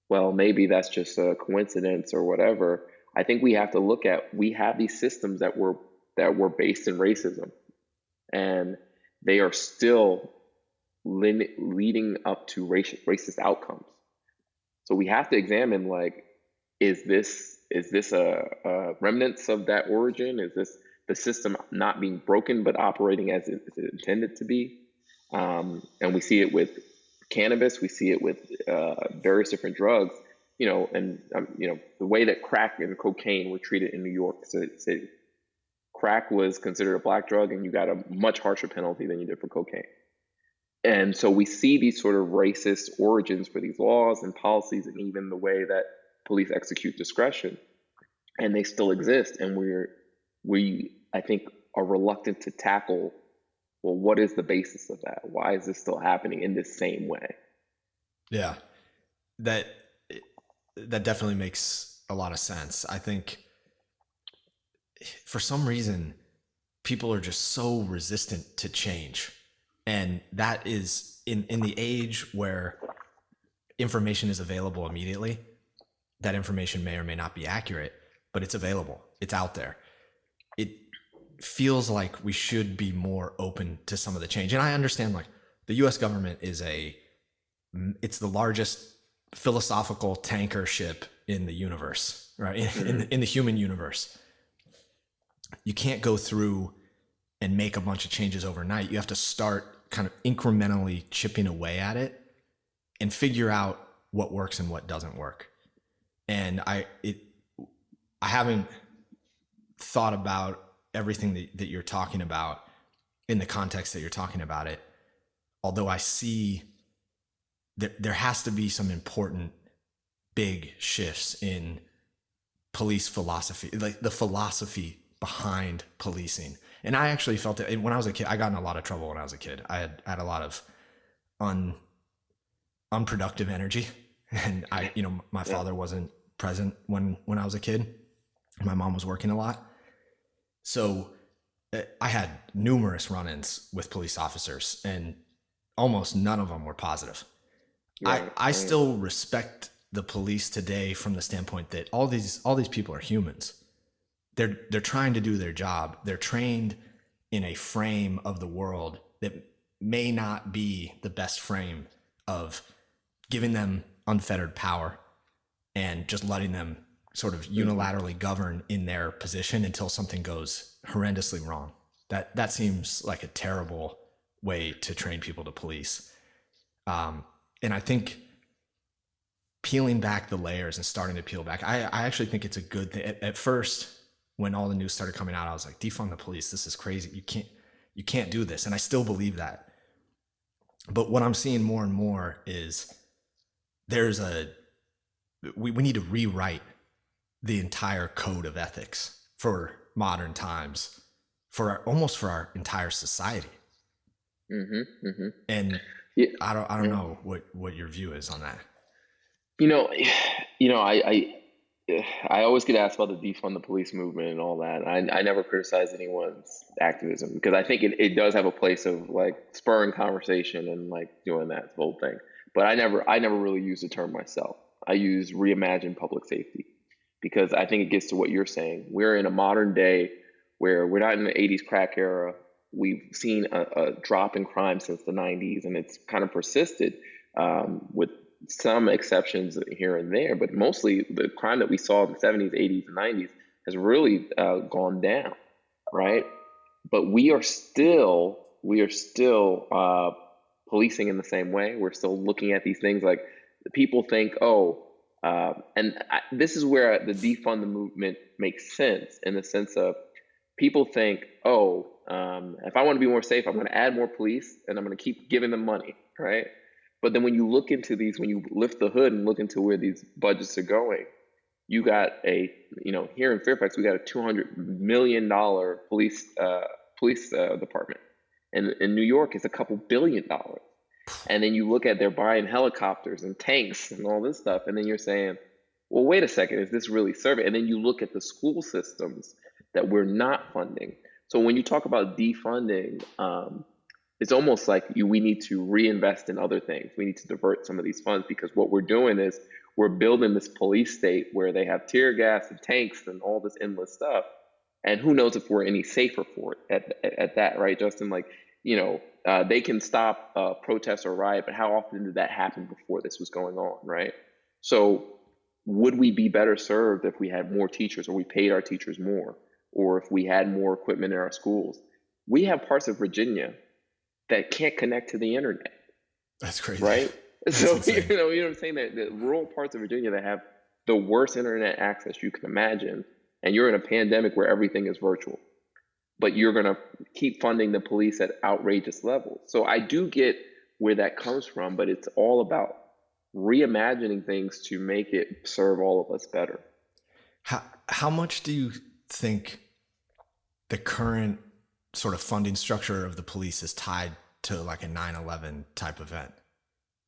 well, maybe that's just a coincidence or whatever. I think we have to look at, we have these systems that were based in racism, and they are still leading up to racist outcomes. So we have to examine, like, is this a remnants of that origin? Is this the system not being broken but operating as it intended to be? And we see it with cannabis. We see it with various different drugs. The way that crack and cocaine were treated in New York City. Crack was considered a black drug, and you got a much harsher penalty than you did for cocaine. And so we see these sort of racist origins for these laws and policies, and even the way that police execute discretion, and they still exist. And we I think are reluctant to tackle, well, what is the basis of that? Why is this still happening in this same way? Yeah, that definitely makes a lot of sense. I think for some reason, people are just so resistant to change. And that is in the age where information is available immediately. That information may or may not be accurate, but it's available. It's out there. It feels like we should be more open to some of the change. And I understand, like, the US government it's the largest philosophical tanker ship in the universe, right? In the human universe. You can't go through and make a bunch of changes overnight. You have to start kind of incrementally chipping away at it and figure out what works and what doesn't work. And I haven't thought about everything that you're talking about in the context that you're talking about it. Although I see that there has to be some important big shifts in police philosophy, like the philosophy behind policing. And I actually felt it when I was a kid. I got in a lot of trouble when I was a kid. I had a lot of unproductive energy, and my father wasn't present when I was a kid. My mom was working a lot. So I had numerous run-ins with police officers, and almost none of them were positive. Right. I still respect the police today from the standpoint that all these people are humans. They're trying to do their job. They're trained in a frame of the world that may not be the best frame of giving them unfettered power and just letting them sort of unilaterally govern in their position until something goes horrendously wrong. That seems like a terrible way to train people to police. And I think peeling back the layers and starting to peel back. I actually think it's a good thing. At first, when all the news started coming out, I was like, defund the police. This is crazy. You can't do this. And I still believe that. But what I'm seeing more and more is we need to rewrite the entire code of ethics for modern times, almost for our entire society. And Yeah. I don't know what your view is on that. I always get asked about the defund the police movement and all that. I never criticize anyone's activism because I think it does have a place of like spurring conversation and like doing that whole thing. But I never really use the term myself. I use reimagine public safety because I think it gets to what you're saying. We're in a modern day where we're not in the 80s crack era. We've seen a drop in crime since the 90s, and it's kind of persisted with some exceptions here and there, but mostly the crime that we saw in the 70s, 80s, and 90s has really gone down, right? But we are still policing in the same way. We're still looking at these things like people think, this is where the defund the movement makes sense in the sense of people think, if I want to be more safe, I'm going to add more police and I'm going to keep giving them money, right? But then when you look into these, when you lift the hood and look into where these budgets are going, you got here in Fairfax, we got a $200 million police department. And in New York, it's a couple $2 billion. And then you look at they're buying helicopters and tanks and all this stuff. And then you're saying, well, wait a second, is this really serving? And then you look at the school systems that we're not funding. So when you talk about defunding, it's almost like we need to reinvest in other things. We need to divert some of these funds because what we're doing is we're building this police state where they have tear gas and tanks and all this endless stuff. And who knows if we're any safer for it at that, right, Justin? Like, they can stop a protest or riot, but how often did that happen before this was going on, right? So would we be better served if we had more teachers or we paid our teachers more or if we had more equipment in our schools? We have parts of Virginia that can't connect to the internet. That's crazy. Right? That's so, insane. you know what I'm saying? That the rural parts of Virginia that have the worst internet access you can imagine, and you're in a pandemic where everything is virtual, but you're going to keep funding the police at outrageous levels. So I do get where that comes from, but it's all about reimagining things to make it serve all of us better. How much do you think the current sort of funding structure of the police is tied to like a 9/11 type event?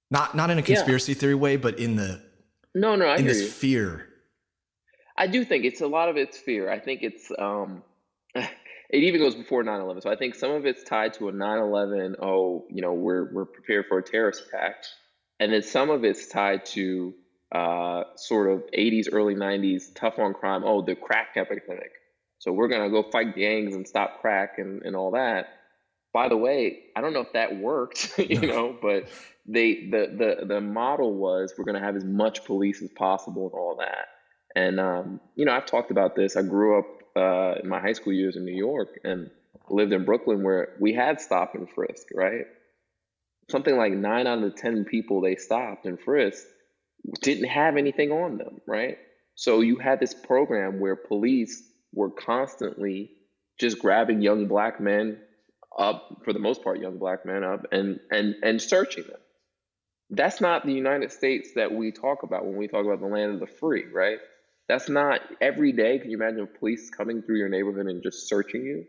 Not in a conspiracy theory way, but in the I in hear this you. fear. I do think a lot of it's fear. I think it's it even goes before 9/11. So I think some of it's tied to a 9/11. We're prepared for a terrorist attack, and then some of it's tied to sort of 80s, early 90s tough on crime. Oh, the crack epidemic. So we're gonna go fight gangs and stop crack and all that. By the way, I don't know if that worked, but the model was we're gonna have as much police as possible and all that. And I've talked about this. I grew up in my high school years in New York and lived in Brooklyn where we had stop and frisk, right? Something like 9 out of the 10 people they stopped and frisked didn't have anything on them, right? So you had this program where police were constantly just grabbing young black men up, for the most part, young black men up and searching them. That's not the United States that we talk about when we talk about the land of the free, right? That's not every day. Can you imagine police coming through your neighborhood and just searching you?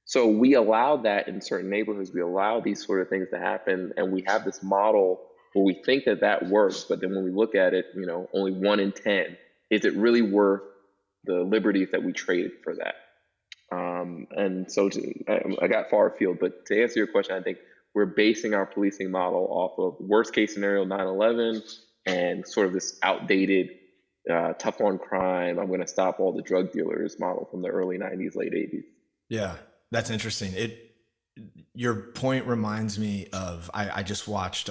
So we allow that in certain neighborhoods. We allow these sort of things to happen, and we have this model where we think that works, but then when we look at it, only 1 in 10. Is it really worth the liberties that we traded for that? And so I got far afield, but to answer your question, I think we're basing our policing model off of worst case scenario 9/11 and sort of this outdated tough on crime, I'm going to stop all the drug dealers model from the early 90s, late 80s. Yeah, that's interesting. Your point reminds me of, I just watched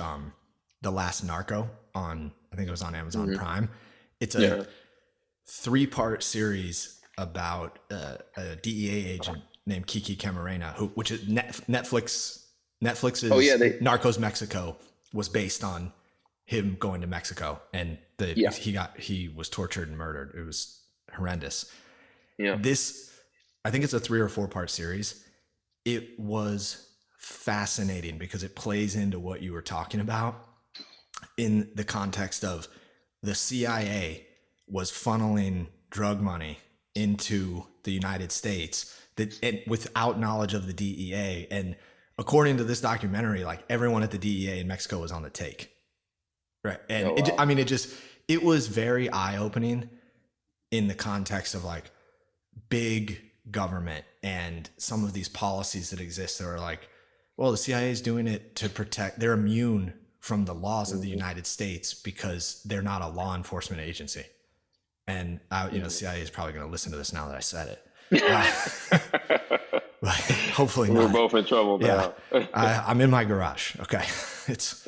The Last Narco on, I think it was on Amazon Prime. It's a 3-part series about a DEA agent named Kiki Camarena, which is Netflix's Narcos Mexico was based on him going to Mexico and Yeah. He was tortured and murdered. It was horrendous. Yeah. I think it's a 3 or 4 part series. It was fascinating because it plays into what you were talking about in the context of the CIA was funneling drug money into the United States without knowledge of the DEA. And according to this documentary, like everyone at the DEA in Mexico was on the take. Right. And Oh, wow. it was very eye opening in the context of like big government and some of these policies that exist that are like, well, the CIA is doing it to protect, they're immune from the laws of the United States because they're not a law enforcement agency. And the CIA is probably going to listen to this now that I said it. But hopefully We're not. both in trouble now. Yeah, I'm in my garage. Okay, it's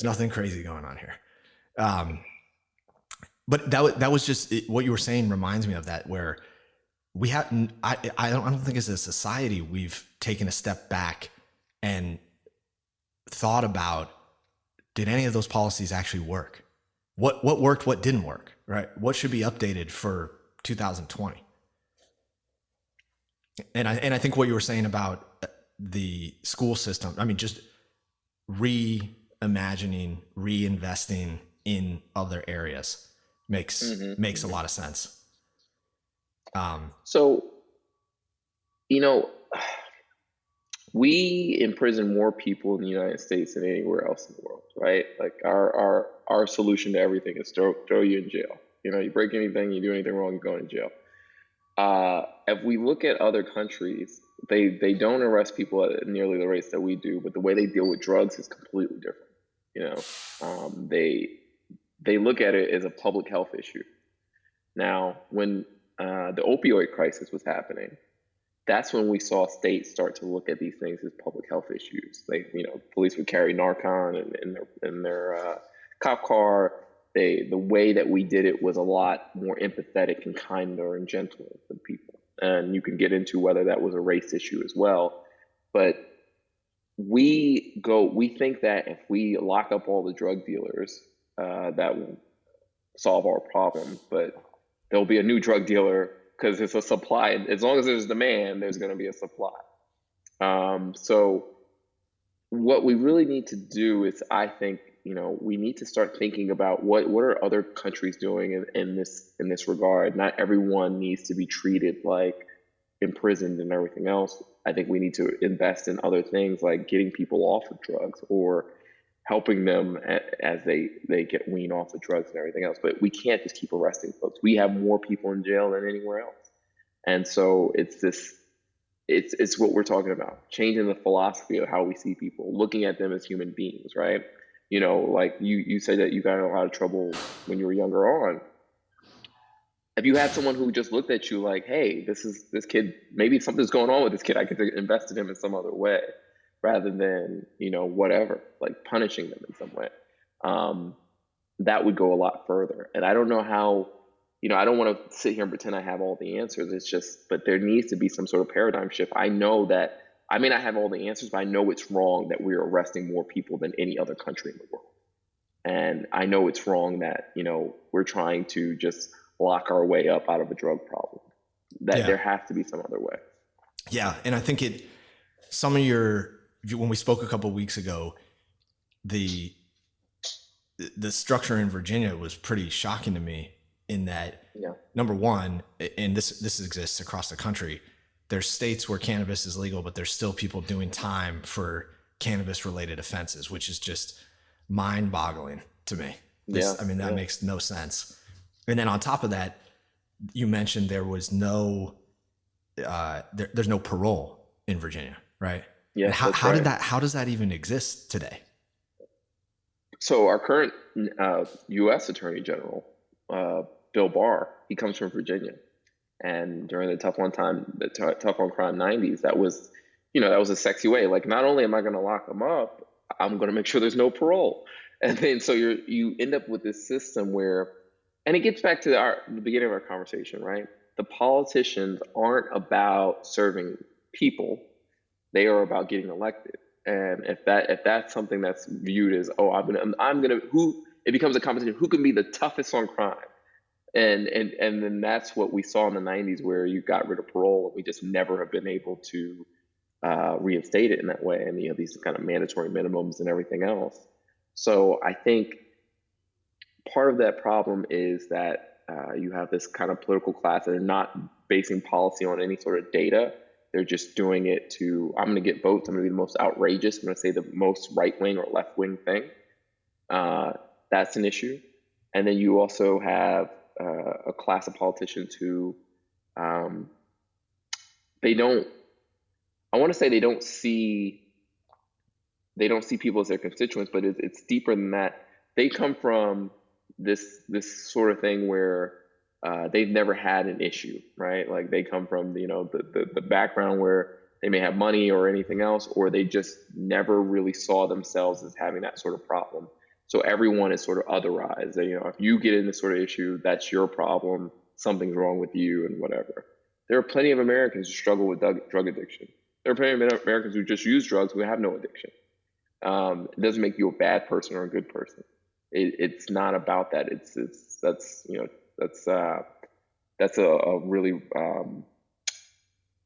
nothing crazy going on here. But that was just what you were saying reminds me of that, where we have I don't think as a society we've taken a step back and thought about, did any of those policies actually work? What worked, what didn't work, right? What should be updated for 2020? And I think what you were saying about the school system, I mean, just reimagining, reinvesting in other areas makes a lot of sense. So, we imprison more people in the United States than anywhere else in the world, right? Like our solution to everything is throw you in jail. You break anything, you do anything wrong, you're going to jail. If we look at other countries, they don't arrest people at nearly the rates that we do, but the way they deal with drugs is completely different. They look at it as a public health issue. Now, when the opioid crisis was happening, that's when we saw states start to look at these things as public health issues. Like, police would carry Narcan in their cop car. The way that we did it was a lot more empathetic and kinder and gentler than people. And you can get into whether that was a race issue as well. But we think that if we lock up all the drug dealers, that will solve our problem. But there'll be a new drug dealer because it's a supply. As long as there's demand, there's going to be a supply. So what we really need to do is, I think, we need to start thinking about what are other countries doing in this regard. Not everyone needs to be treated like imprisoned and everything else. I think we need to invest in other things like getting people off of drugs or helping them as they get weaned off the drugs and everything else. But we can't just keep arresting folks. We have more people in jail than anywhere else. And so it's what we're talking about, changing the philosophy of how we see people, looking at them as human beings, right? Like you said that you got in a lot of trouble when you were younger on. If you had someone who just looked at you like, hey, this kid, maybe something's going on with this kid, I could invest in him in some other way, rather than, whatever, like punishing them in some way, that would go a lot further. And I don't know how, I don't want to sit here and pretend I have all the answers. It's just, but there needs to be some sort of paradigm shift. I know that I may not have all the answers, but I know it's wrong that we're arresting more people than any other country in the world. And I know it's wrong that, we're trying to just lock our way up out of a drug problem, that there has to be some other way. Yeah. And I think when we spoke a couple of weeks ago, the structure in Virginia was pretty shocking to me in that, number one, and this exists across the country, there's states where cannabis is legal, but there's still people doing time for cannabis related offenses, which is just mind boggling to me. That makes no sense. And then on top of that, you mentioned there was there's no parole in Virginia, right? Yeah. How does that even exist today? So our current U.S. Attorney General, Bill Barr, he comes from Virginia. And during the tough on crime 90s, that was a sexy way. Like, not only am I going to lock them up, I'm going to make sure there's no parole. And then so you end up with this system where, and it gets back to the beginning of our conversation, right? The politicians aren't about serving people; they are about getting elected. And if that's something that's viewed as, oh, it becomes a competition who can be the toughest on crime. And then that's what we saw in the 90s, where you got rid of parole, and we just never have been able to reinstate it in that way. And these kind of mandatory minimums and everything else. So I think part of that problem is that you have this kind of political class that are not basing policy on any sort of data. They're just doing it to, I'm going to get votes. I'm going to be the most outrageous. I'm going to say the most right-wing or left-wing thing. That's an issue. And then you also have a class of politicians who they don't see people as their constituents, but it's deeper than that. They come from this sort of thing where they've never had an issue, right? Like they come from the background where they may have money or anything else, or they just never really saw themselves as having that sort of problem. So everyone is sort of otherized. If you get in this sort of issue, that's your problem. Something's wrong with you and whatever. There are plenty of Americans who struggle with drug addiction. There are plenty of Americans who just use drugs who have no addiction. It doesn't make you a bad person or a good person. It's not about that. That's a really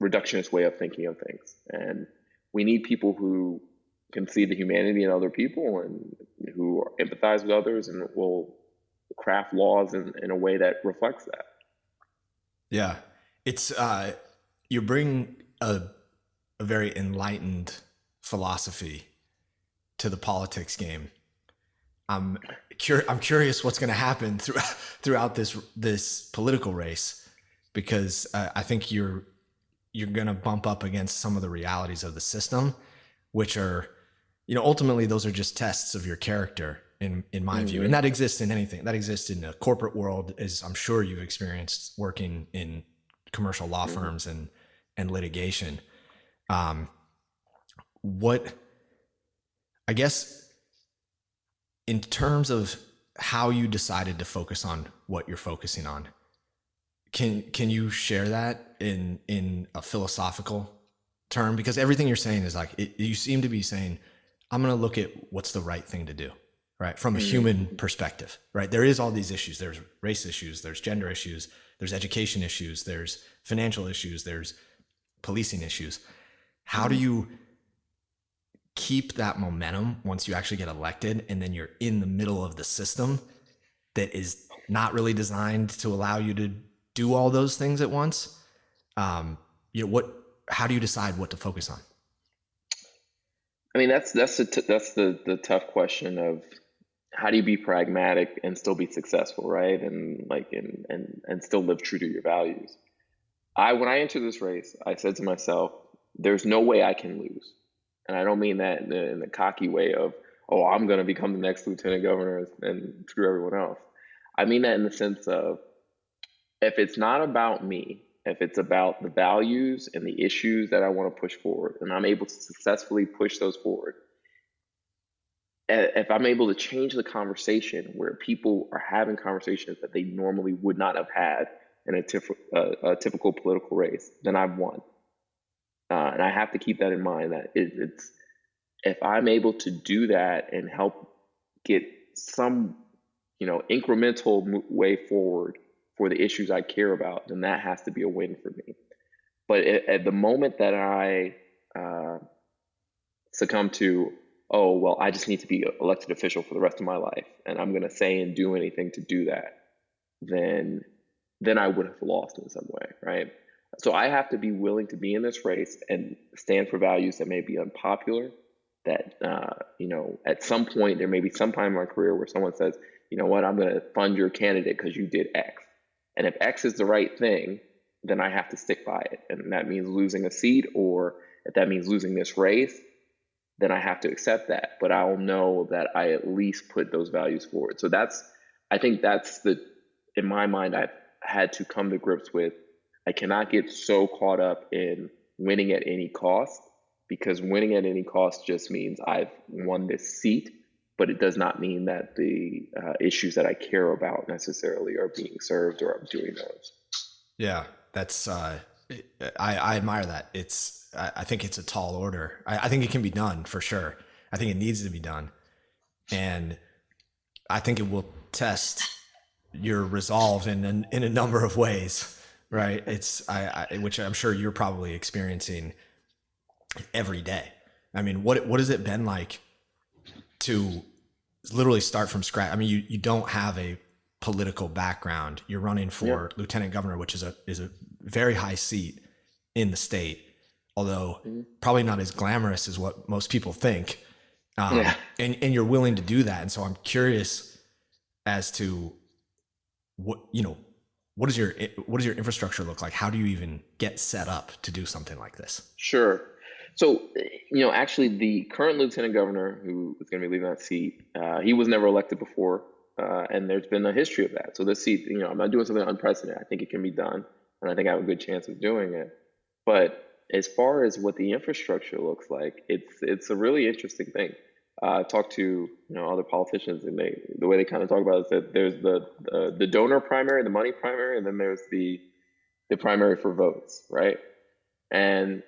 reductionist way of thinking of things. And we need people who can see the humanity in other people and who empathize with others and will craft laws in a way that reflects that. Yeah. It's, you bring a very enlightened philosophy to the politics game. I'm curious what's going to happen throughout this political race, because I think you're going to bump up against some of the realities of the system, which are, ultimately those are just tests of your character in my view. And that exists in anything. That exists in the corporate world, as I'm sure you've experienced working in commercial law firms and litigation. What, I guess, in terms of how you decided to focus on what you're focusing on, can you share that in a philosophical term? Because everything you're saying is like, you seem to be saying, I'm going to look at what's the right thing to do, right? From a human perspective, right? There is all these issues. There's race issues, there's gender issues, there's education issues, there's financial issues, there's policing issues. How do you keep that momentum once you actually get elected and then you're in the middle of the system that is not really designed to allow you to do all those things at once? How do you decide what to focus on? I mean, that's the tough question of how do you be pragmatic and still be successful, right? And and still live true to your values. When I entered this race, I said to myself, there's no way I can lose. And I don't mean that in the cocky way of, oh, I'm going to become the next lieutenant governor and screw everyone else. I mean that in the sense of, if it's not about me, if it's about the values and the issues that I want to push forward, and I'm able to successfully push those forward, if I'm able to change the conversation where people are having conversations that they normally would not have had in a typical political race, then I've won. And I have to keep that in mind, that it's if I'm able to do that and help get some, incremental way forward for the issues I care about, then that has to be a win for me. But at the moment that I succumb to, oh, well, I just need to be an elected official for the rest of my life, and I'm going to say and do anything to do that, then I would have lost in some way, right? So I have to be willing to be in this race and stand for values that may be unpopular, that, at some point, there may be some time in my career where someone says, you know what, I'm going to fund your candidate because you did X. And if X is the right thing, then I have to stick by it. And that means losing a seat, or if that means losing this race, then I have to accept that. But I'll know that I at least put those values forward. So I think that's in my mind, I've had to come to grips with. I cannot get so caught up in winning at any cost, because winning at any cost just means I've won this seat, but it does not mean that the issues that I care about necessarily are being served or I'm doing those. Yeah, that's, I admire that. I think it's a tall order. I think it can be done for sure. I think it needs to be done. And I think it will test your resolve in a number of ways, right? It's which I'm sure you're probably experiencing every day. I mean, what has it been like to literally start from scratch? I mean, you don't have a political background. You're running for lieutenant governor, which is a very high seat in the state, although probably not as glamorous as what most people think. And you're willing to do that. And so I'm curious as to what does your infrastructure look like? How do you even get set up to do something like this? Sure. So, actually, the current lieutenant governor who is going to be leaving that seat, he was never elected before, and there's been a history of that. So this seat, I'm not doing something unprecedented. I think it can be done, and I think I have a good chance of doing it. But as far as what the infrastructure looks like, it's a really interesting thing. I talked to other politicians, and the way they kind of talk about it is that there's the donor primary, the money primary, and then there's the primary for votes, right? And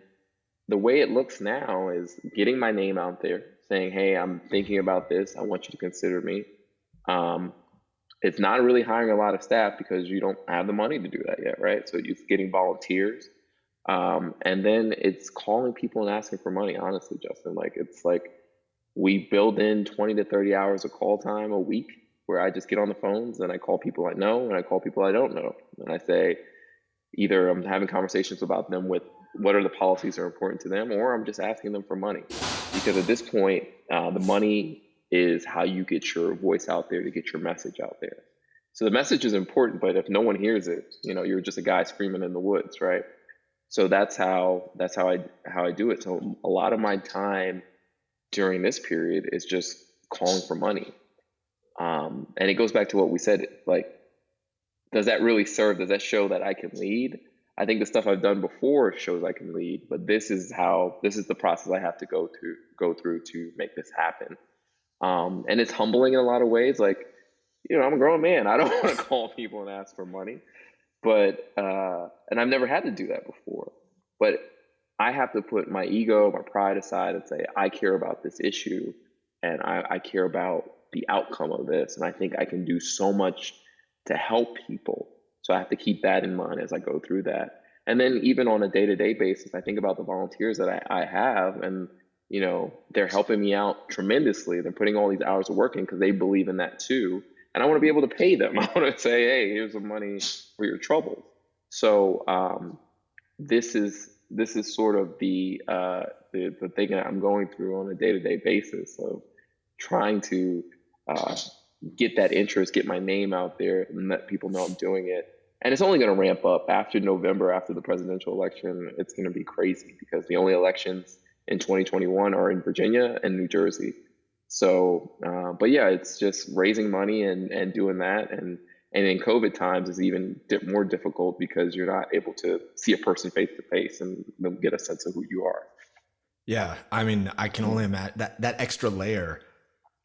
the way it looks now is getting my name out there, saying, "Hey, I'm thinking about this. I want you to consider me." It's not really hiring a lot of staff because you don't have the money to do that yet, right? So it's getting volunteers, and then it's calling people and asking for money. Honestly, Justin, it's like we build in 20 to 30 hours of call time a week where I just get on the phones and I call people I know and I call people I don't know, and I say either I'm having conversations about them with what are the policies that are important to them, or I'm just asking them for money. Because at this point, the money is how you get your voice out there, to get your message out there. So the message is important, but if no one hears it, you're just a guy screaming in the woods, right? So that's how I do it. So a lot of my time during this period is just calling for money. And it goes back to what we said, does that really serve? Does that show that I can lead? I think the stuff I've done before shows I can lead, but this is the process I have to go through to make this happen. And it's humbling in a lot of ways. I'm a grown man. I don't want to call people and ask for money, but and I've never had to do that before. But I have to put my ego, my pride aside and say, I care about this issue, and I care about the outcome of this, and I think I can do so much to help people. So I have to keep that in mind as I go through that. And then even on a day-to-day basis, I think about the volunteers that I have, and they're helping me out tremendously. They're putting all these hours of work in because they believe in that too. And I want to be able to pay them. I want to say, hey, here's some money for your troubles. So this is sort of the thing that I'm going through on a day-to-day basis of trying to get that interest, get my name out there, and let people know I'm doing it. And it's only going to ramp up after November, after the presidential election. It's going to be crazy because the only elections in 2021 are in Virginia and New Jersey. So, but yeah, it's just raising money and doing that. And in COVID times is even more difficult because you're not able to see a person face to face and get a sense of who you are. Yeah. I mean, I can only imagine that extra layer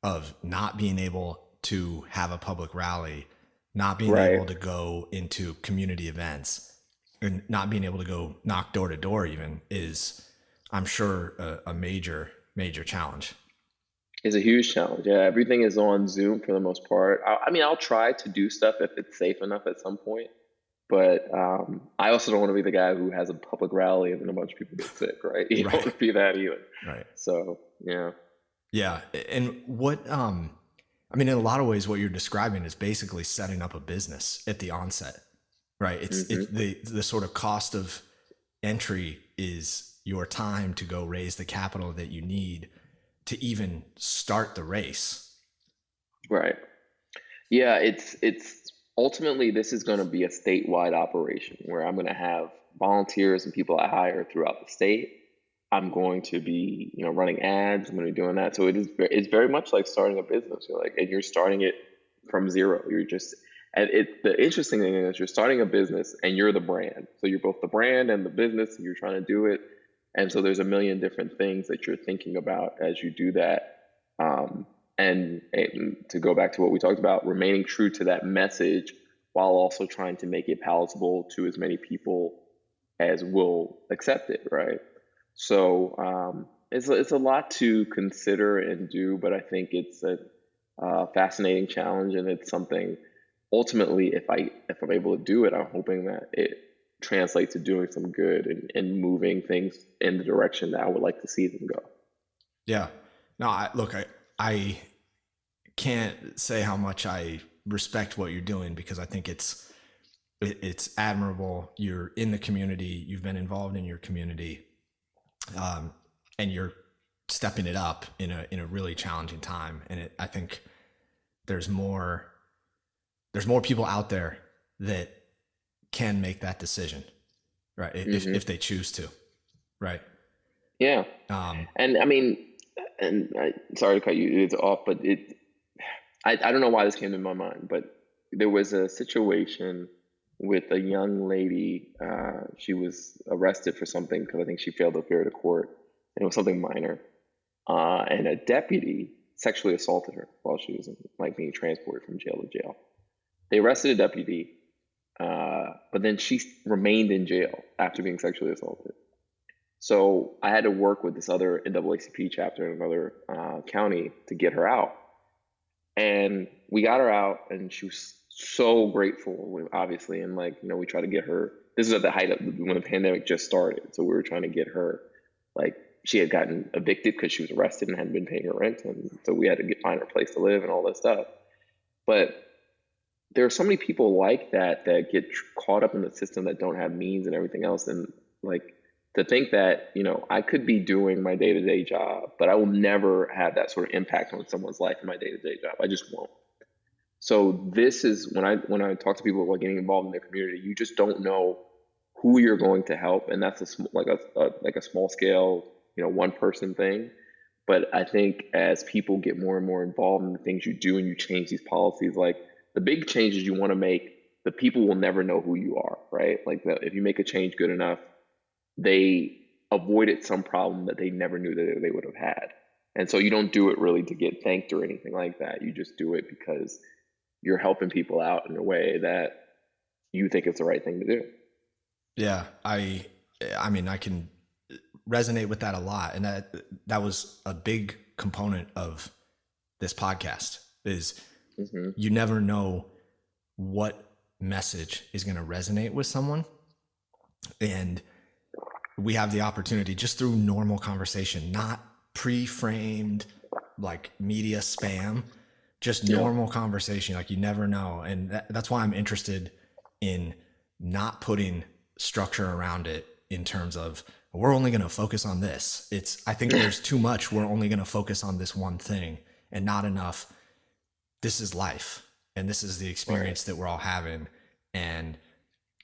of not being able to have a public rally, not being able to go into community events, and not being able to go knock door to door even is, I'm sure, a major challenge. It's a huge challenge. Yeah, everything is on Zoom for the most part. I'll try to do stuff if it's safe enough at some point, but I also don't want to be the guy who has a public rally and then a bunch of people get sick, right? You don't want to be that either. Right. So, yeah. Yeah. And in a lot of ways, what you're describing is basically setting up a business at the onset, right? It's the sort of cost of entry is your time to go raise the capital that you need to even start the race. Right. Yeah. It's ultimately, this is going to be a statewide operation where I'm going to have volunteers and people I hire throughout the state. I'm going to be, running ads. I'm going to be doing that. So it's very much like starting a business. You're starting it from zero. The interesting thing is you're starting a business and you're the brand. So you're both the brand and the business, and you're trying to do it. And so there's a million different things that you're thinking about as you do that. And to go back to what we talked about, remaining true to that message while also trying to make it palatable to as many people as will accept it, right? So it's a lot to consider and do, but I think it's fascinating challenge, and it's something ultimately, if I'm able to do it, I'm hoping that it translates to doing some good and moving things in the direction that I would like to see them go. Yeah. No, I can't say how much I respect what you're doing, because I think it's admirable. You're in the community, you've been involved in your community, and you're stepping it up in a really challenging time. And I think there's more people out there that can make that decision, right? If they choose to, right? Yeah. And I mean, sorry to cut you it's off, but I don't know why this came to my mind, but there was a situation with a young lady. She was arrested for something because I think she failed to appear to court, and it was something minor. And a deputy sexually assaulted her while she was being transported from jail to jail. They arrested a deputy, but then she remained in jail after being sexually assaulted. So I had to work with this other NAACP chapter in another county to get her out. And we got her out, and she was so grateful, obviously. And we tried to get her. This is at the height of when the pandemic just started. So we were trying to get her, she had gotten evicted because she was arrested and hadn't been paying her rent. And so we had to find her a place to live and all that stuff. But there are so many people like that get caught up in the system that don't have means and everything else. And to think that, I could be doing my day-to-day job, but I will never have that sort of impact on someone's life in my day-to-day job. I just won't. So this is when I talk to people about getting involved in their community, you just don't know who you're going to help. And that's a small scale, one person thing. But I think as people get more and more involved in the things you do and you change these policies, the big changes you want to make, the people will never know who you are, right? If you make a change good enough, they avoided some problem that they never knew that they would have had. And so you don't do it really to get thanked or anything like that. You just do it because you're helping people out in a way that you think it's the right thing to do. Yeah. I mean, I can resonate with that a lot. And that was a big component of this podcast is you never know what message is going to resonate with someone. And we have the opportunity just through normal conversation, not pre-framed media spam, just normal conversation. You never know. And that's why I'm interested in not putting structure around it in terms of we're only going to focus on this. I think there's too much. We're only going to focus on this one thing and not enough. This is life. And this is the experience that we're all having. And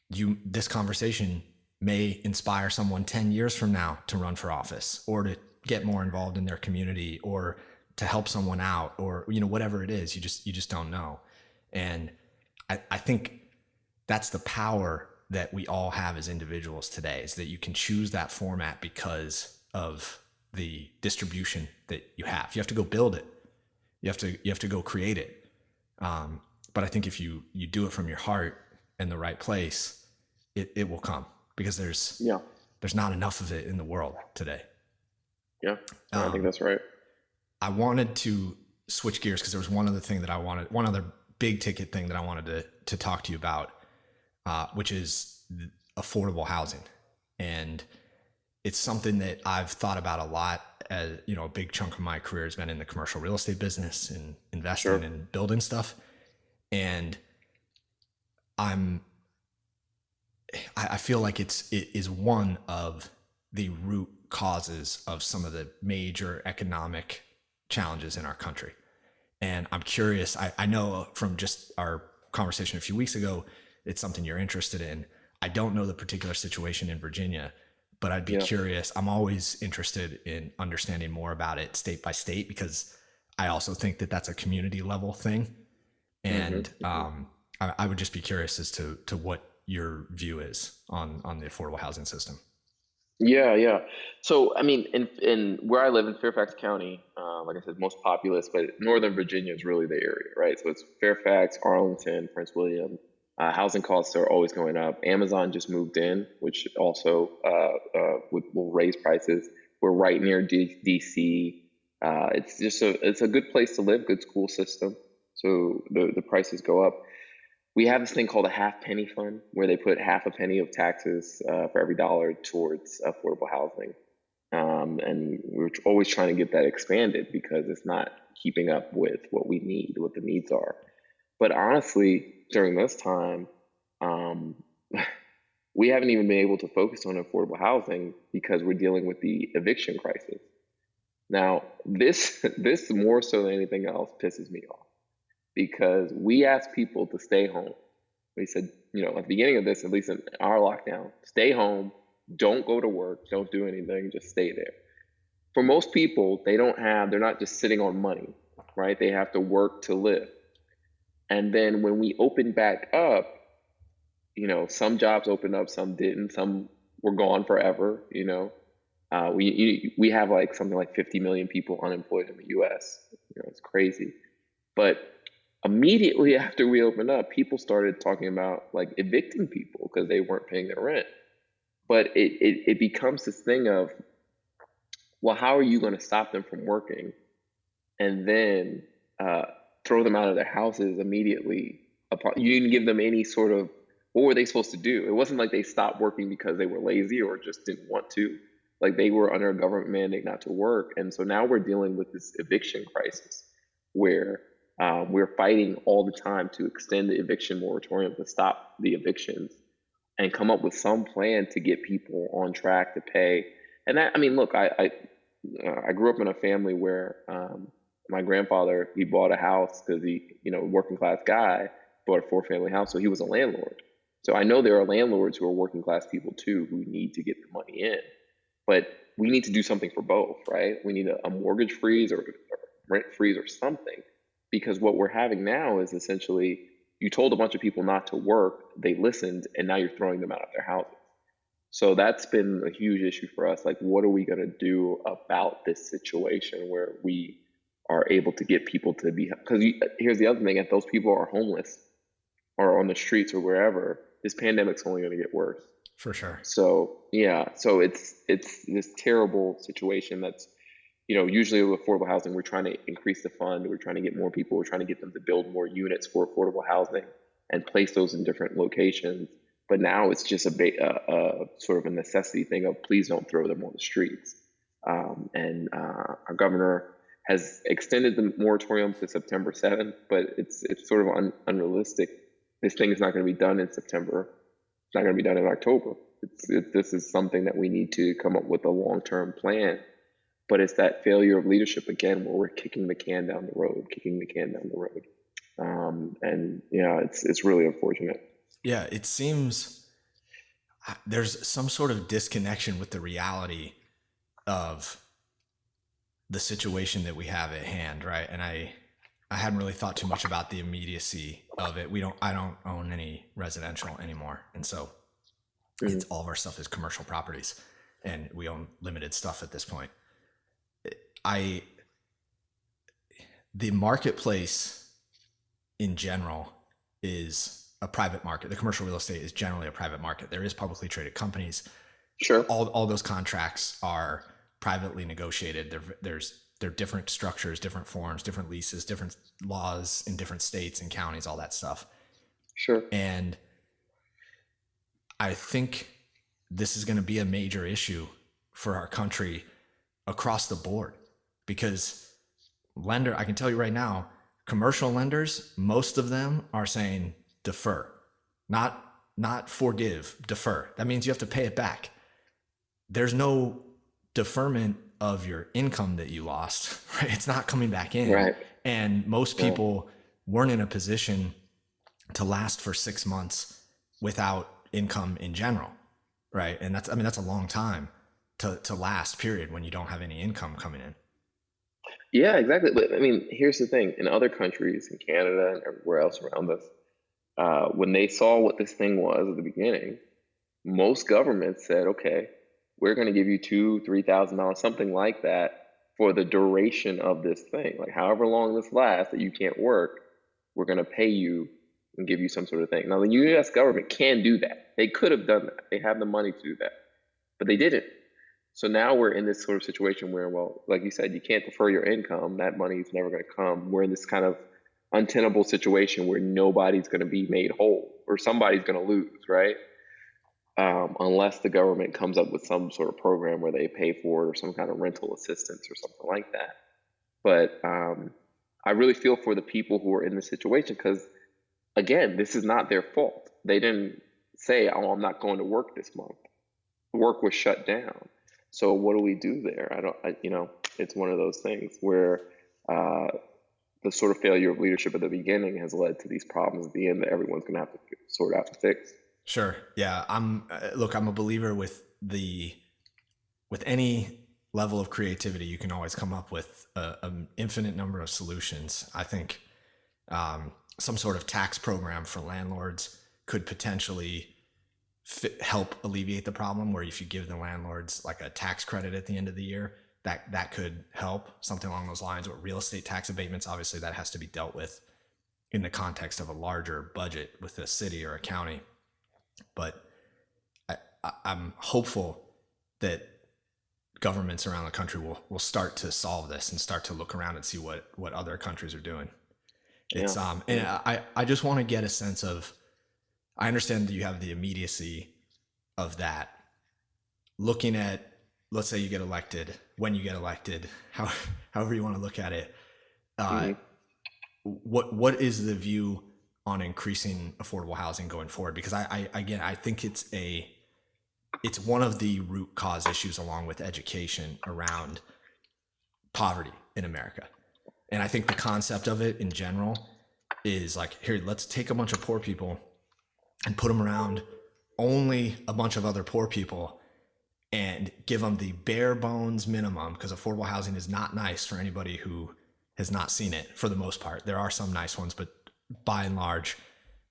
this conversation may inspire someone 10 years from now to run for office or to get more involved in their community or to help someone out or, whatever it is, you just don't know. And I think that's the power that we all have as individuals today, is that you can choose that format because of the distribution that you have. You have to go build it. You have to go create it. But I think if you do it from your heart and the right place, it will come, because there's not enough of it in the world today. Yeah, I think that's right. I wanted to switch gears because there was one other big ticket thing that I wanted to talk to you about, which is affordable housing. And it's something that I've thought about a lot. As a big chunk of my career has been in the commercial real estate business and investing and building stuff. And I feel like it is one of the root causes of some of the major economic challenges in our country. And I'm curious, I know from just our conversation a few weeks ago, it's something you're interested in. I don't know the particular situation in Virginia, but I'd be curious. I'm always interested in understanding more about it state by state, because I also think that that's a community level thing. And I would just be curious as to what your view is on the affordable housing system. Yeah. So, I mean, in where I live in Fairfax County, like I said, most populous, but Northern Virginia is really the area, right? So it's Fairfax, Arlington, Prince William. Housing costs are always going up. Amazon just moved in, which also will raise prices. We're right near DC. It's a good place to live, good school system. So the prices go up. We have this thing called a half penny fund where they put half a penny of taxes for every dollar towards affordable housing. And we're always trying to get that expanded because it's not keeping up with what we need, what the needs are. But honestly, during this time, um, we haven't even been able to focus on affordable housing because we're dealing with the eviction crisis. Now, this more so than anything else pisses me off because we asked people to stay home. We said, at the beginning of this, at least in our lockdown, stay home, don't go to work, don't do anything, just stay there. For most people, they're not just sitting on money, right? They have to work to live. And then when we open back up, some jobs opened up, some didn't, some were gone forever, we have like something like 50 million people unemployed in the US. It's crazy. But immediately after we opened up, people started talking about like evicting people because they weren't paying their rent. But it becomes this thing of, well, how are you going to stop them from working and then throw them out of their houses immediately? You didn't give them any sort of, what were they supposed to do? It wasn't like they stopped working because they were lazy or just didn't want to. Like they were under a government mandate not to work. And so now we're dealing with this eviction crisis where we're fighting all the time to extend the eviction moratorium to stop the evictions and come up with some plan to get people on track to pay. And that, I mean, look, I grew up in a family where my grandfather, he bought a house because he, working class guy, bought a 4-family house. So he was a landlord. So I know there are landlords who are working class people too, who need to get the money in, but we need to do something for both, right? We need a mortgage freeze or rent freeze or something, because what we're having now is essentially you told a bunch of people not to work, they listened, and now you're throwing them out of their houses. So that's been a huge issue for us. Like, what are we going to do about this situation where we are able to get people to be, because here's the other thing, if those people are homeless or on the streets or wherever, this pandemic's only going to get worse. For sure. So yeah, so it's this terrible situation that's, usually with affordable housing, we're trying to increase the fund, we're trying to get more people, we're trying to get them to build more units for affordable housing and place those in different locations. But now it's just a sort of a necessity thing of please don't throw them on the streets. And our governor has extended the moratorium to September 7th, but it's sort of unrealistic. This thing is not going to be done in September. It's not going to be done in October. This is something that we need to come up with a long-term plan. But it's that failure of leadership again, where we're kicking the can down the road. And yeah, it's really unfortunate. Yeah, it seems there's some sort of disconnection with the reality of the situation that we have at hand, right? And I hadn't really thought too much about the immediacy of it. I don't own any residential anymore. And so it's all of our stuff is commercial properties and we own limited stuff at this point. The marketplace in general is a private market. The commercial real estate is generally a private market. There is publicly traded companies. Sure. All those contracts are privately negotiated. They're different structures, different forms, different leases, different laws in different states and counties, all that stuff. Sure. And I think this is going to be a major issue for our country across the board, because I can tell you right now, commercial lenders, most of them are saying defer, not forgive, defer. That means you have to pay it back. There's no deferment of your income that you lost, right? It's not coming back in. Right. And most people weren't in a position to last for 6 months without income in general, right? And that's a long time to last, period, when you don't have any income coming in. Yeah, exactly. But I mean, here's the thing: in other countries, in Canada and everywhere else around us, when they saw what this thing was at the beginning, most governments said, "Okay, we're going to give you $2,000-3,000, something like that, for the duration of this thing. Like however long this lasts that you can't work, we're going to pay you and give you some sort of thing." Now, the U.S. government can do that. They could have done that. They have the money to do that, but they didn't. So now we're in this sort of situation where, well, like you said, you can't defer your income. That money is never going to come. We're in this kind of untenable situation where nobody's going to be made whole, or somebody's going to lose, right? Unless the government comes up with some sort of program where they pay for it, or some kind of rental assistance or something like that. But I really feel for the people who are in this situation, because again, this is not their fault. They didn't say, "Oh, I'm not going to work this month." Work was shut down. So what do we do there? It's one of those things where the sort of failure of leadership at the beginning has led to these problems at the end that everyone's going to have to sort out and fix. Sure. Yeah. I'm a believer with any level of creativity, you can always come up with an infinite number of solutions. I think some sort of tax program for landlords could potentially help alleviate the problem, where if you give the landlords like a tax credit at the end of the year, that could help, something along those lines. Or real estate tax abatements, obviously that has to be dealt with in the context of a larger budget with a city or a county. But I'm hopeful that governments around the country will start to solve this and start to look around and see what other countries are doing. It's and I just want to get a sense of, I understand that you have the immediacy of that. Looking at, let's say you get elected, when you get elected, however you want to look at it, what is the view on increasing affordable housing going forward? Because I think it's one of the root cause issues, along with education, around poverty in America. And I think the concept of it in general is like, here, let's take a bunch of poor people and put them around only a bunch of other poor people and give them the bare bones minimum, because affordable housing is not nice for anybody who has not seen it. For the most part, there are some nice ones, but by and large,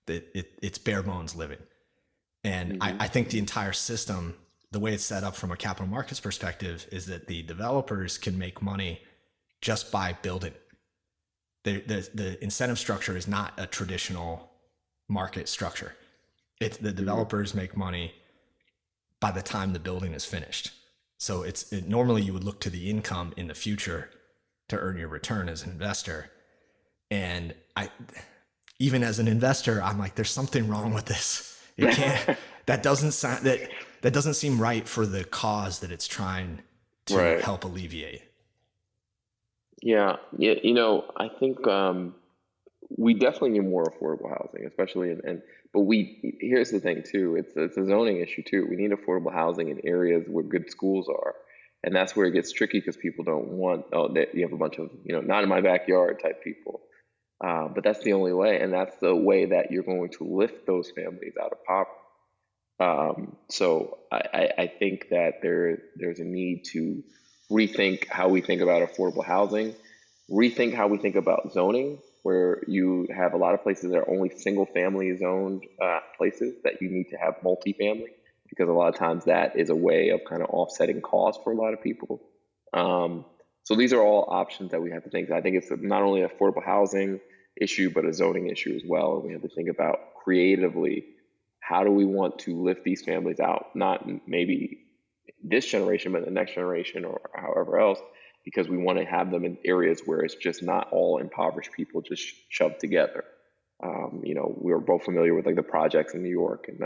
it's bare bones living. And I think the entire system, the way it's set up from a capital markets perspective, is that the developers can make money just by building. The incentive structure is not a traditional market structure. It's the developers make money by the time the building is finished. So normally you would look to the income in the future to earn your return as an investor. And even as an investor, I'm like, there's something wrong with this. It can't. that doesn't seem right for the cause that it's trying to help alleviate. Yeah. I think we definitely need more affordable housing, especially but here's the thing too. It's a zoning issue too. We need affordable housing in areas where good schools are, and that's where it gets tricky, because people don't want, you have a bunch of not in my backyard type people. But that's the only way, and that's the way that you're going to lift those families out of poverty. So I think that there's a need to rethink how we think about affordable housing, rethink how we think about zoning, where you have a lot of places that are only single family zoned places that you need to have multifamily, because a lot of times that is a way of kind of offsetting costs for a lot of people. So these are all options that we have to think. I think it's not only an affordable housing issue, but a zoning issue as well. And we have to think about creatively, how do we want to lift these families out? Not maybe this generation, but the next generation, or however else, because we want to have them in areas where it's just not all impoverished people just shoved together. We were both familiar with like the projects in New York, and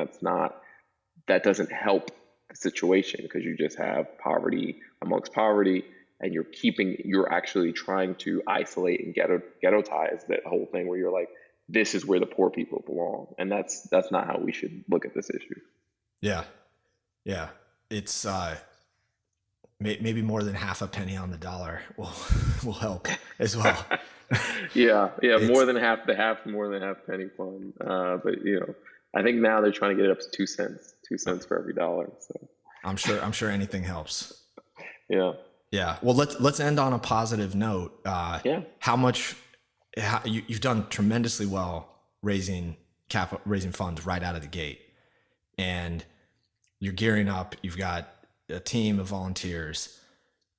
that doesn't help the situation, because you just have poverty amongst poverty, and you're actually trying to isolate and ghettoize that whole thing, where you're like, this is where the poor people belong. And that's not how we should look at this issue. Yeah. It's maybe more than half a penny on the dollar will help as well. yeah, more than half penny fund. But I think now they're trying to get it up to 2 cents for every dollar. So I'm sure anything helps. Yeah. Well, let's end on a positive note. You've done tremendously well raising funds right out of the gate, and you're gearing up. You've got a team of volunteers.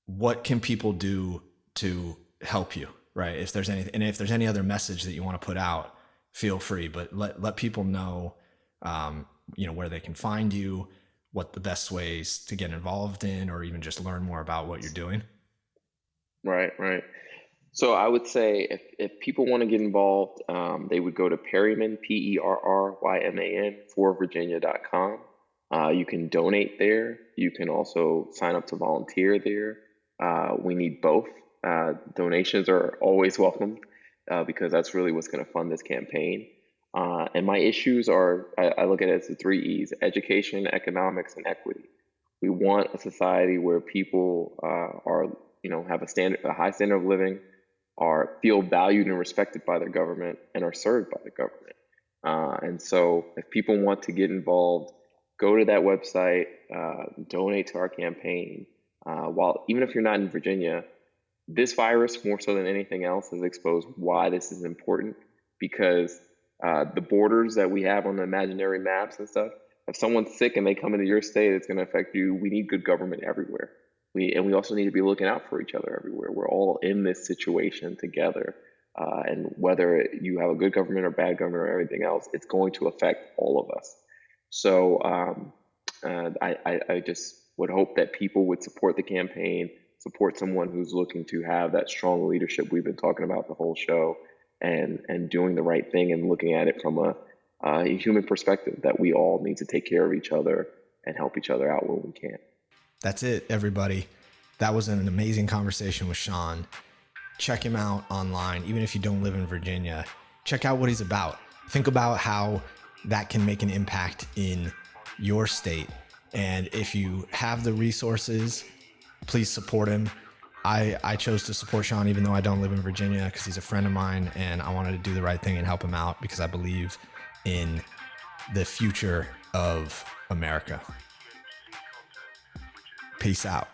What can people do to help you? Right. If there's any other message that you want to put out, feel free, but let people know, where they can find you, what the best ways to get involved in, or even just learn more about what you're doing? Right, right. So I would say if people want to get involved, they would go to Perryman, Perryman, for Virginia.com. You can donate there. You can also sign up to volunteer there. We need both. Donations are always welcome because that's really what's going to fund this campaign. And my issues are, I look at it as the 3 E's: education, economics, and equity. We want a society where people are, have a high standard of living, feel valued and respected by their government, and are served by the government. And so if people want to get involved, go to that website, donate to our campaign. Even if you're not in Virginia, this virus, more so than anything else, has exposed why this is important, because the borders that we have on the imaginary maps and stuff, if someone's sick and they come into your state, it's going to affect you. We need good government everywhere. We also need to be looking out for each other everywhere. We're all in this situation together. And whether you have a good government or bad government or everything else, it's going to affect all of us. So I just would hope that people would support the campaign, support someone who's looking to have that strong leadership we've been talking about the whole show, and doing the right thing and looking at it from a human perspective, that we all need to take care of each other and help each other out when we can. That's it, everybody. That was an amazing conversation with Sean. Check him out online. Even if you don't live in Virginia, check out what he's about. Think about how that can make an impact in your state. And if you have the resources, please support him. I chose to support Sean even though I don't live in Virginia, because he's a friend of mine, and I wanted to do the right thing and help him out because I believe in the future of America. Peace out.